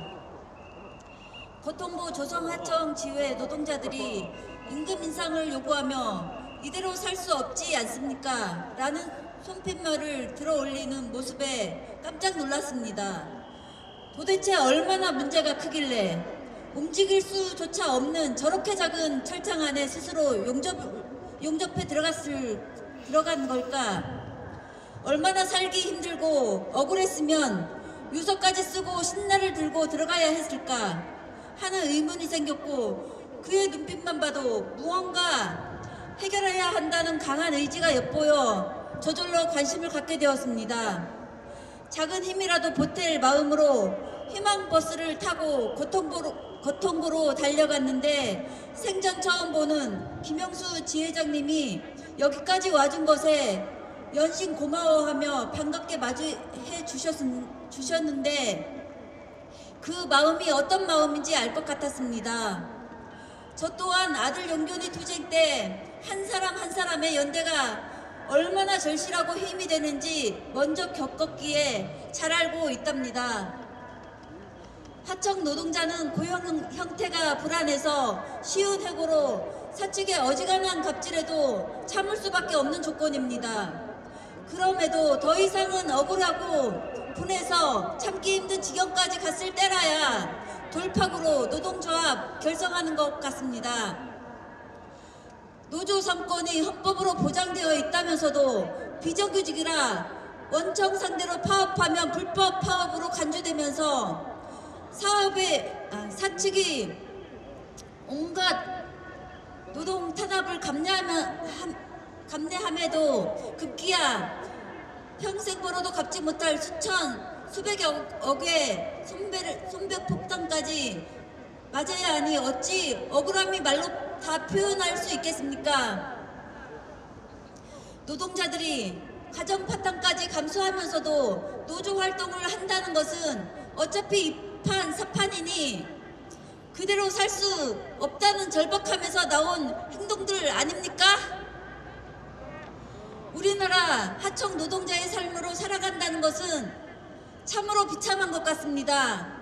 고통부 조성하청 지회 노동자들이 임금 인상을 요구하며 이대로 살 수 없지 않습니까? 라는 손팻말을 들어올리는 모습에 깜짝 놀랐습니다. 도대체 얼마나 문제가 크길래 움직일 수조차 없는 저렇게 작은 철창 안에 스스로 용접해 들어간 걸까? 얼마나 살기 힘들고 억울했으면 유서까지 쓰고 신나를 들고 들어가야 했을까 하는 의문이 생겼고, 그의 눈빛만 봐도 무언가 해결해야 한다는 강한 의지가 엿보여 저절로 관심을 갖게 되었습니다. 작은 힘이라도 보탤 마음으로 희망버스를 타고 고통부로 달려갔는데 생전 처음 보는 김영수 지회장님이 여기까지 와준 것에 연신 고마워하며 반갑게 맞이해 주셨는데 그 마음이 어떤 마음인지 알 것 같았습니다. 저 또한 아들 용균이 투쟁 때 한 사람 한 사람의 연대가 얼마나 절실하고 힘이 되는지 먼저 겪었기에 잘 알고 있답니다. 하청 노동자는 고용 형태가 불안해서 쉬운 해고로 사측의 어지간한 갑질에도 참을 수밖에 없는 조건입니다. 그럼에도 더 이상은 억울하고 분해서 참기 힘든 지경까지 갔을 때라야 돌파구로 노동조합 결성하는 것 같습니다. 노조 삼권이 헌법으로 보장되어 있다면서도 비정규직이라 원청 상대로 파업하면 불법 파업으로 간주되면서 사업의 사측이 온갖 노동 탄압을 감내함에도 급기야 평생 벌어도 갚지 못할 수백억의 손배폭탄까지 맞아야 하니 어찌 억울함이 말로 다 표현할 수 있겠습니까? 노동자들이 가정 파탄까지 감수하면서도 노조 활동을 한다는 것은 어차피 이판사판이니 그대로 살 수 없다는 절박함에서 나온 행동들 아닙니까? 우리나라 하청 노동자의 삶으로 살아간다는 것은 참으로 비참한 것 같습니다.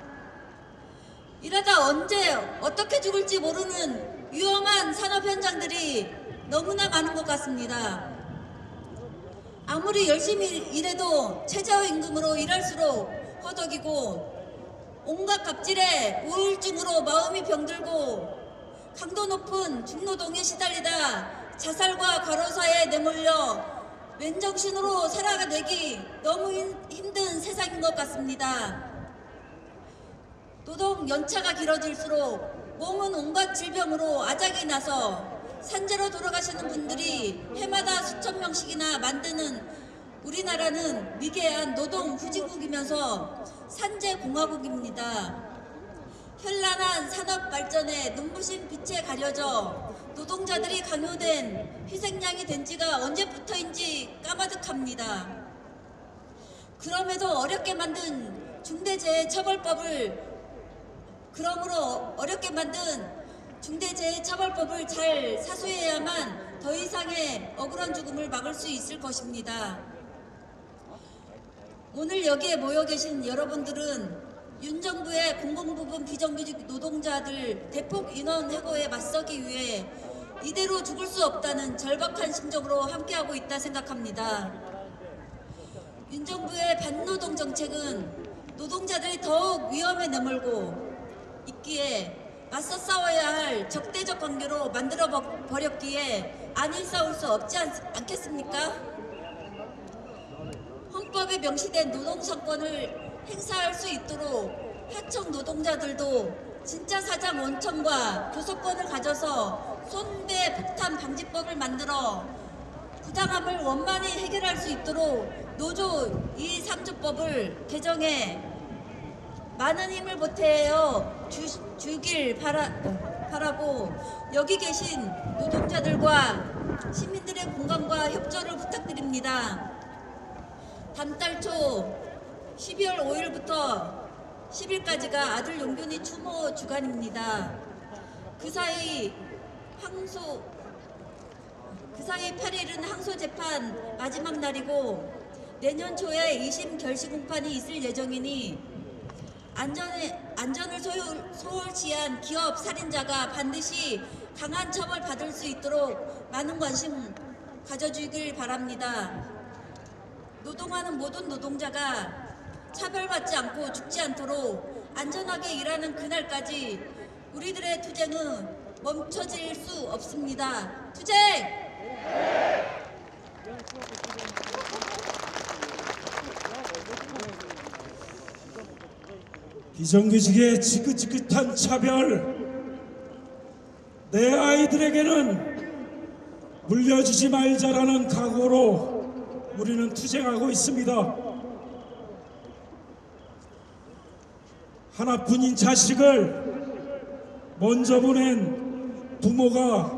이러다 언제 어떻게 죽을지 모르는 위험한 산업 현장들이 너무나 많은 것 같습니다. 아무리 열심히 일해도 최저임금으로 일할수록 허덕이고 온갖 갑질에 우울증으로 마음이 병들고 강도 높은 중노동에 시달리다 자살과 과로사에 내몰려 맨정신으로 살아내기 너무 힘든 세상인 것 같습니다. 노동 연차가 길어질수록 몸은 온갖 질병으로 아작이 나서 산재로 돌아가시는 분들이 해마다 수천 명씩이나 만드는 우리나라는 미개한 노동 후진국이면서 산재공화국입니다. 현란한 산업 발전에 눈부신 빛에 가려져 노동자들이 강요된 희생양이 된 지가 언제부터인지 까마득합니다. 그럼에도 어렵게 만든 중대재해처벌법을 잘 사수해야만 더 이상의 억울한 죽음을 막을 수 있을 것입니다. 오늘 여기에 모여 계신 여러분들은 윤 정부의 공공부문 비정규직 노동자들 대폭 인원 해고에 맞서기 위해 이대로 죽을 수 없다는 절박한 심정으로 함께하고 있다 생각합니다. 윤 정부의 반노동 정책은 노동자들이 더욱 위험에 내몰고 있기에 맞서 싸워야 할 적대적 관계로 만들어 버렸기에 안일 싸울 수 없지 않겠습니까? 헌법에 명시된 노동상권을 행사할 수 있도록 하청 노동자들도 진짜 사장 원청과 교섭권을 가져서 손배폭탄 방지법을 만들어 부당함을 원만히 해결할 수 있도록 노조 2.3조법을 개정해 많은 힘을 보태어 주길 바라고 여기 계신 노동자들과 시민들의 공감과 협조를 부탁드립니다. 다음 달 초 12월 5일부터 10일까지가 아들 용균이 추모 주간입니다. 그 사이 8일은 항소 재판 마지막 날이고 내년 초에 2심 결시 공판이 있을 예정이니 안전을 소홀시한 기업 살인자가 반드시 강한 처벌 받을 수 있도록 많은 관심 가져주길 바랍니다. 노동하는 모든 노동자가 차별받지 않고 죽지 않도록 안전하게 일하는 그날까지 우리들의 투쟁은 멈춰질 수 없습니다. 투쟁! 비정규직의 지긋지긋한 차별, 내 아이들에게는 물려주지 말자라는 각오로 우리는 투쟁하고 있습니다. 하나뿐인 자식을 먼저 보낸 부모가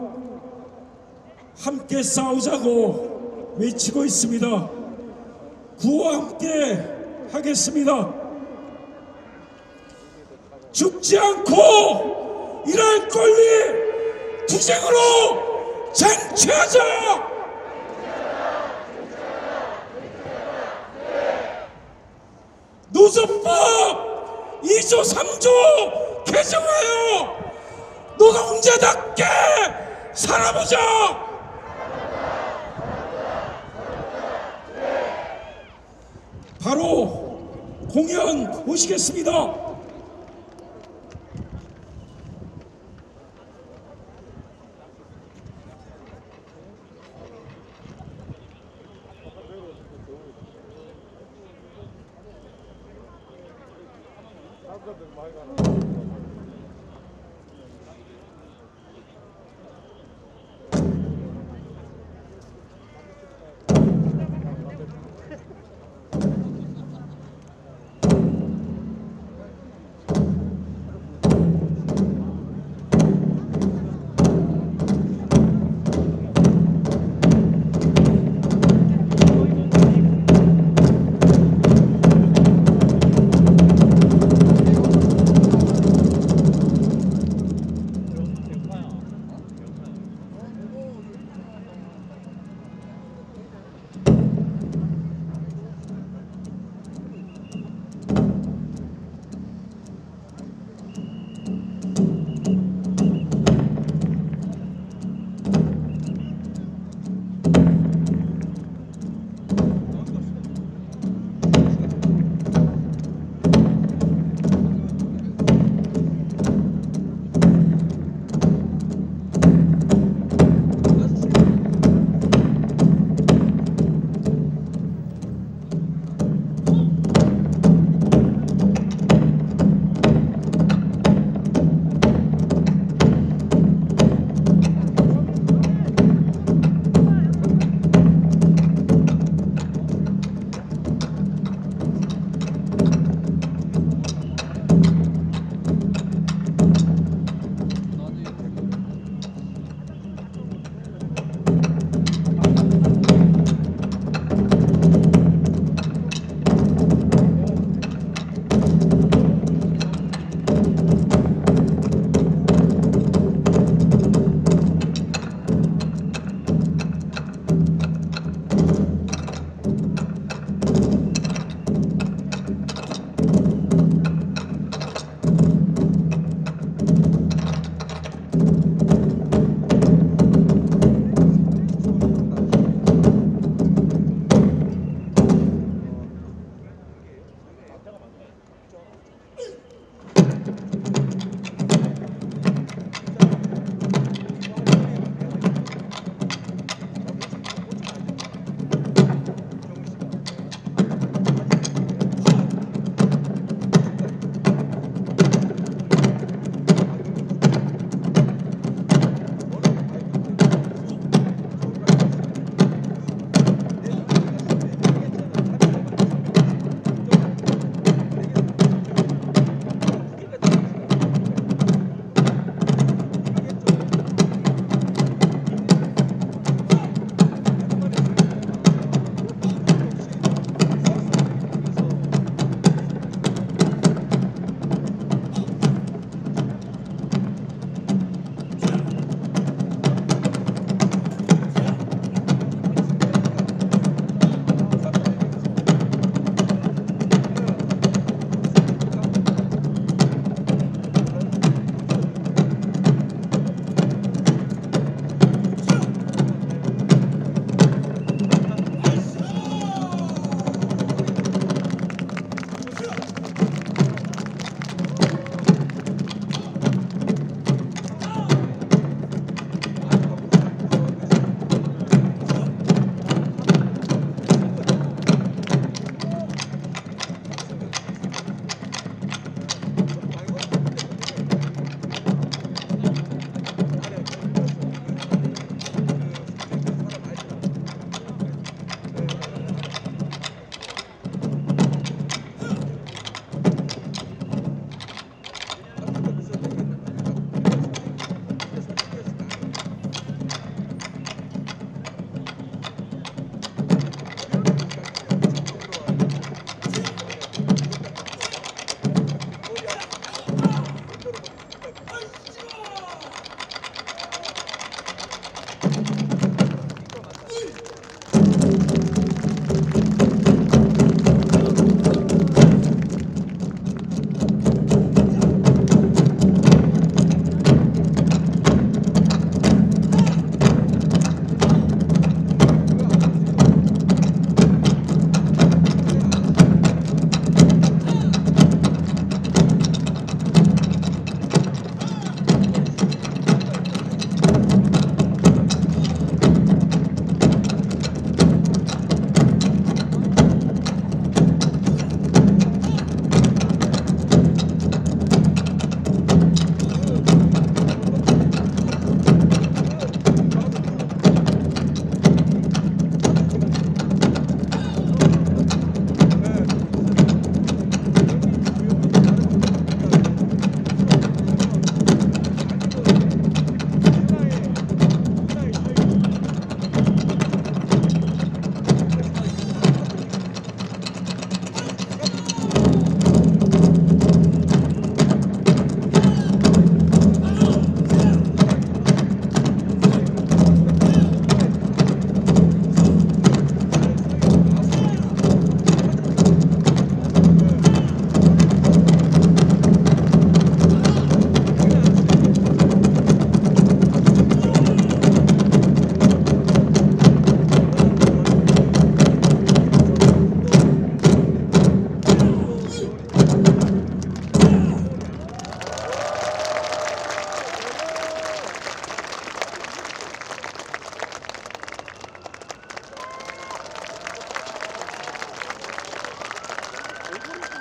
함께 싸우자고 외치고 있습니다. 구호와 함께 하겠습니다. 죽지 않고 일할 권리 투쟁으로 쟁취하자! 노조법 2조 3조 개정하여 노동자답게 살아보자! 바로 공연 보시겠습니다.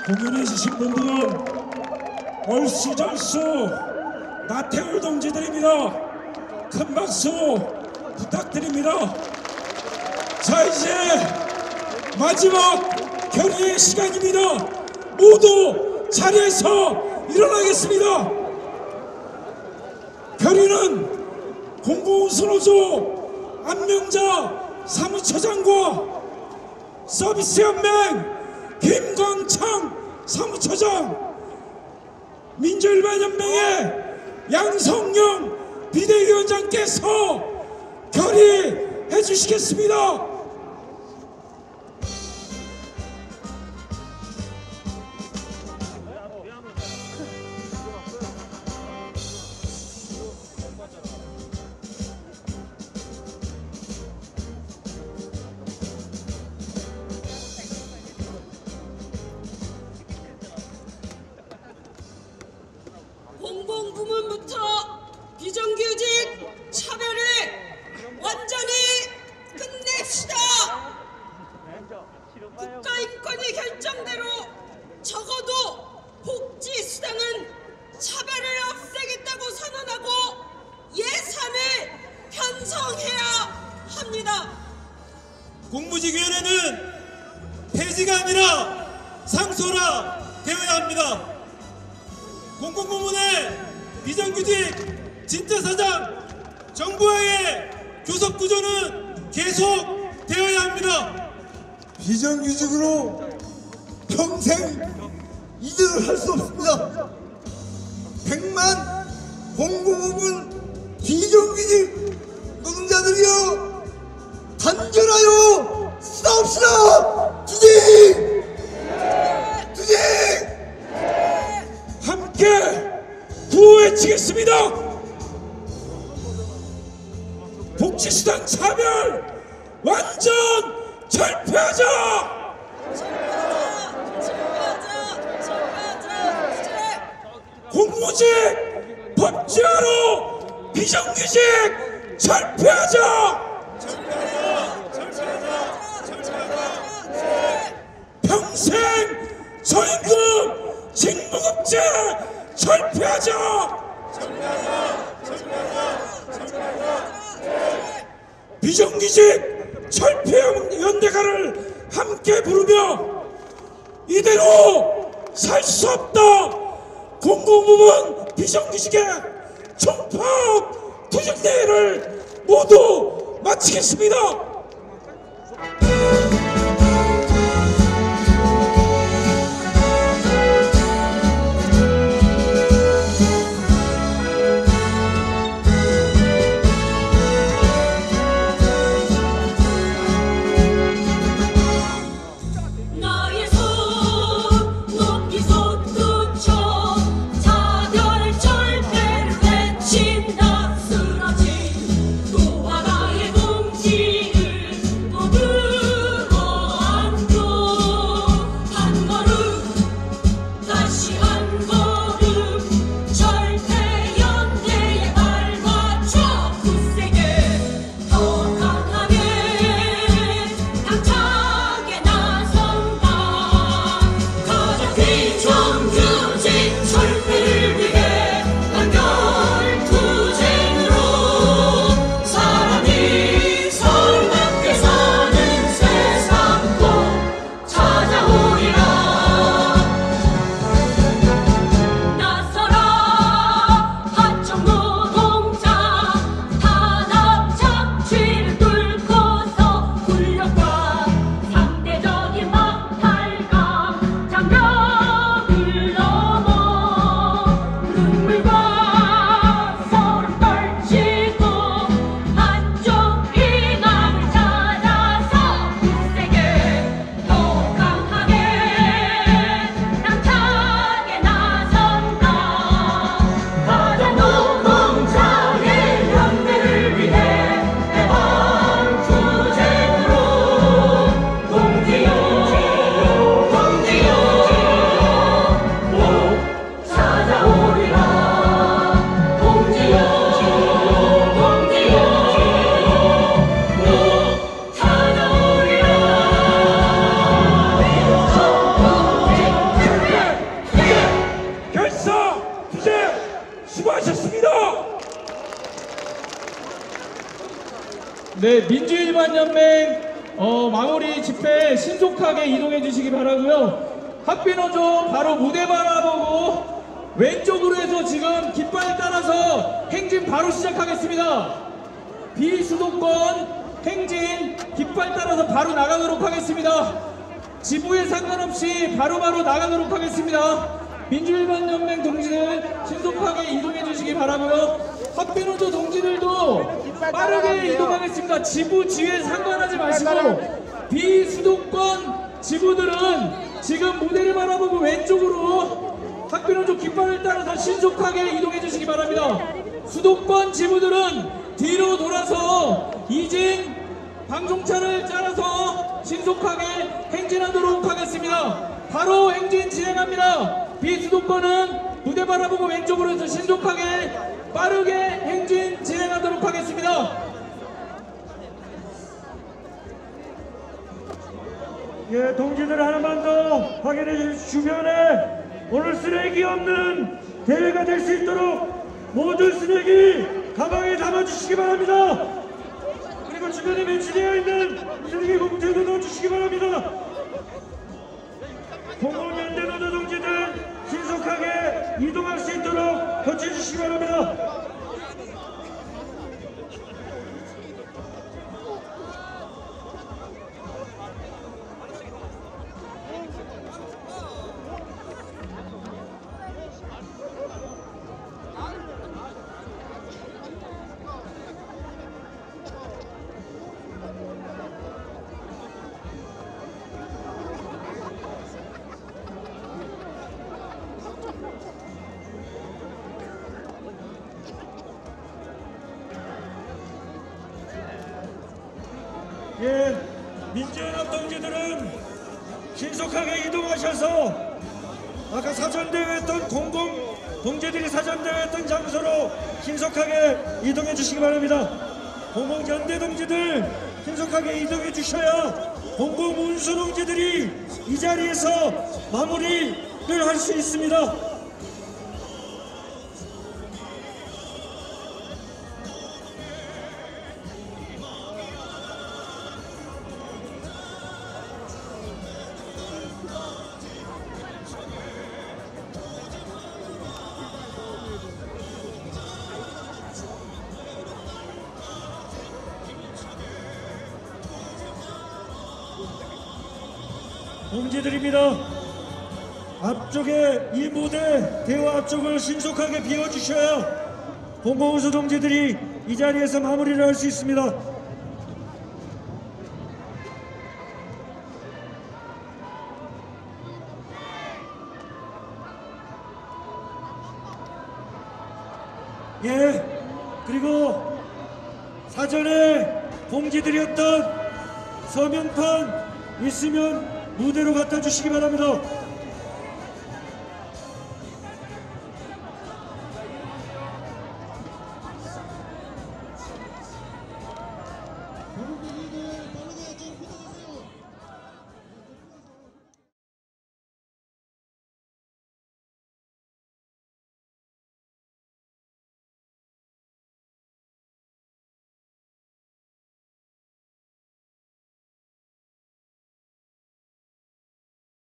공연해 주신 분들은 얼쑤절수 나태울 동지들입니다. 큰 박수 부탁드립니다. 자, 이제 마지막 결의의 시간입니다. 모두 자리에서 일어나겠습니다. 결의는 공공운수노조 안명자 사무처장과 서비스연맹 김광창 사무처장, 민주일반연맹의 양성영 비대위원장께서 결의해 주시겠습니다. 공공부문부터 비정규직 차별을 완전히 끝냅시다. 국가인권위 결정대로 적어도 복지수당은 차별을 없애겠다고 선언하고 예산을 편성해야 합니다. 공무직위원회는 폐지가 아니라 상소라 되어야 합니다. 공공부문의 비정규직 진짜 사장 정부와의 교섭 구조는 계속 되어야 합니다. 비정규직으로 평생 이직을 할 수 없습니다. 100만 공공부문 비정규직 노동자들이여 단결하여 싸웁시다. 투쟁! 투쟁! 함께 구호 외치겠습니다. 복지수당 차별 완전 철폐하자. 공무직 법제화로 비정규직 철폐하자. 평생 저임금 직무급제 철폐하자. 비정규직 철폐 연대가를 함께 부르며 이대로 살 수 없다. 공공부문 비정규직의 총파업 투쟁대회를 모두 마치겠습니다. 쓰러진 또 하나의 동지를 모두 수고하셨습니다. 네, 민주일반연맹 마무리 집회 신속하게 이동해 주시기 바라고요. 학비노조 바로 무대 바라보고 왼쪽으로 해서 지금 깃발 따라서 행진 바로 시작하겠습니다. 비수도권 행진 깃발 따라서 바로 나가도록 하겠습니다. 지부에 상관없이 바로바로 나가도록 하겠습니다. 민주일반연맹 동지들 신속하게 이동해 주시기 바라고요. 학비노조 동지들도 빠르게 이동하겠습니다. 지부 지휘에 상관하지 마시고 비수도권 지부들은 지금 무대를 바라보고 왼쪽으로 학비노조 깃발을 따라서 신속하게 이동해 주시기 바랍니다. 수도권 지부들은 뒤로 돌아서 이진 방종차를 따라서 신속하게 행진하도록 하겠습니다. 바로 행진 진행합니다. 비수도권은 무대 바라보고 왼쪽으로 해서 신속하게 빠르게 행진 진행하도록 하겠습니다. 예, 동지들 하나만 더 확인해 주십시오. 주변에 오늘 쓰레기 없는 대회가 될 수 있도록 모든 쓰레기 가방에 담아주시기 바랍니다. 그리고 주변에 배치되어 있는 쓰레기 봉투에도 넣어주시기 바랍니다. 공공연대 노조 동지들 신속하게 이동할 수 있도록 거쳐주시기 바랍니다. 예, 민주연합 동지들은 신속하게 이동하셔서 아까 사전대회했던 공공 동지들이 사전대회했던 장소로 신속하게 이동해 주시기 바랍니다. 공공연대 동지들 신속하게 이동해 주셔야 공공운수 동지들이 이 자리에서 마무리를 할 수 있습니다. 동지들입니다. 앞쪽에 이 무대 대화 앞쪽을 신속하게 비워주셔야 공공운수 동지들이 이 자리에서 마무리를 할 수 있습니다. 예, 그리고 사전에 공지드렸던 서명판 있으면 무대로 갖다 주시기 바랍니다.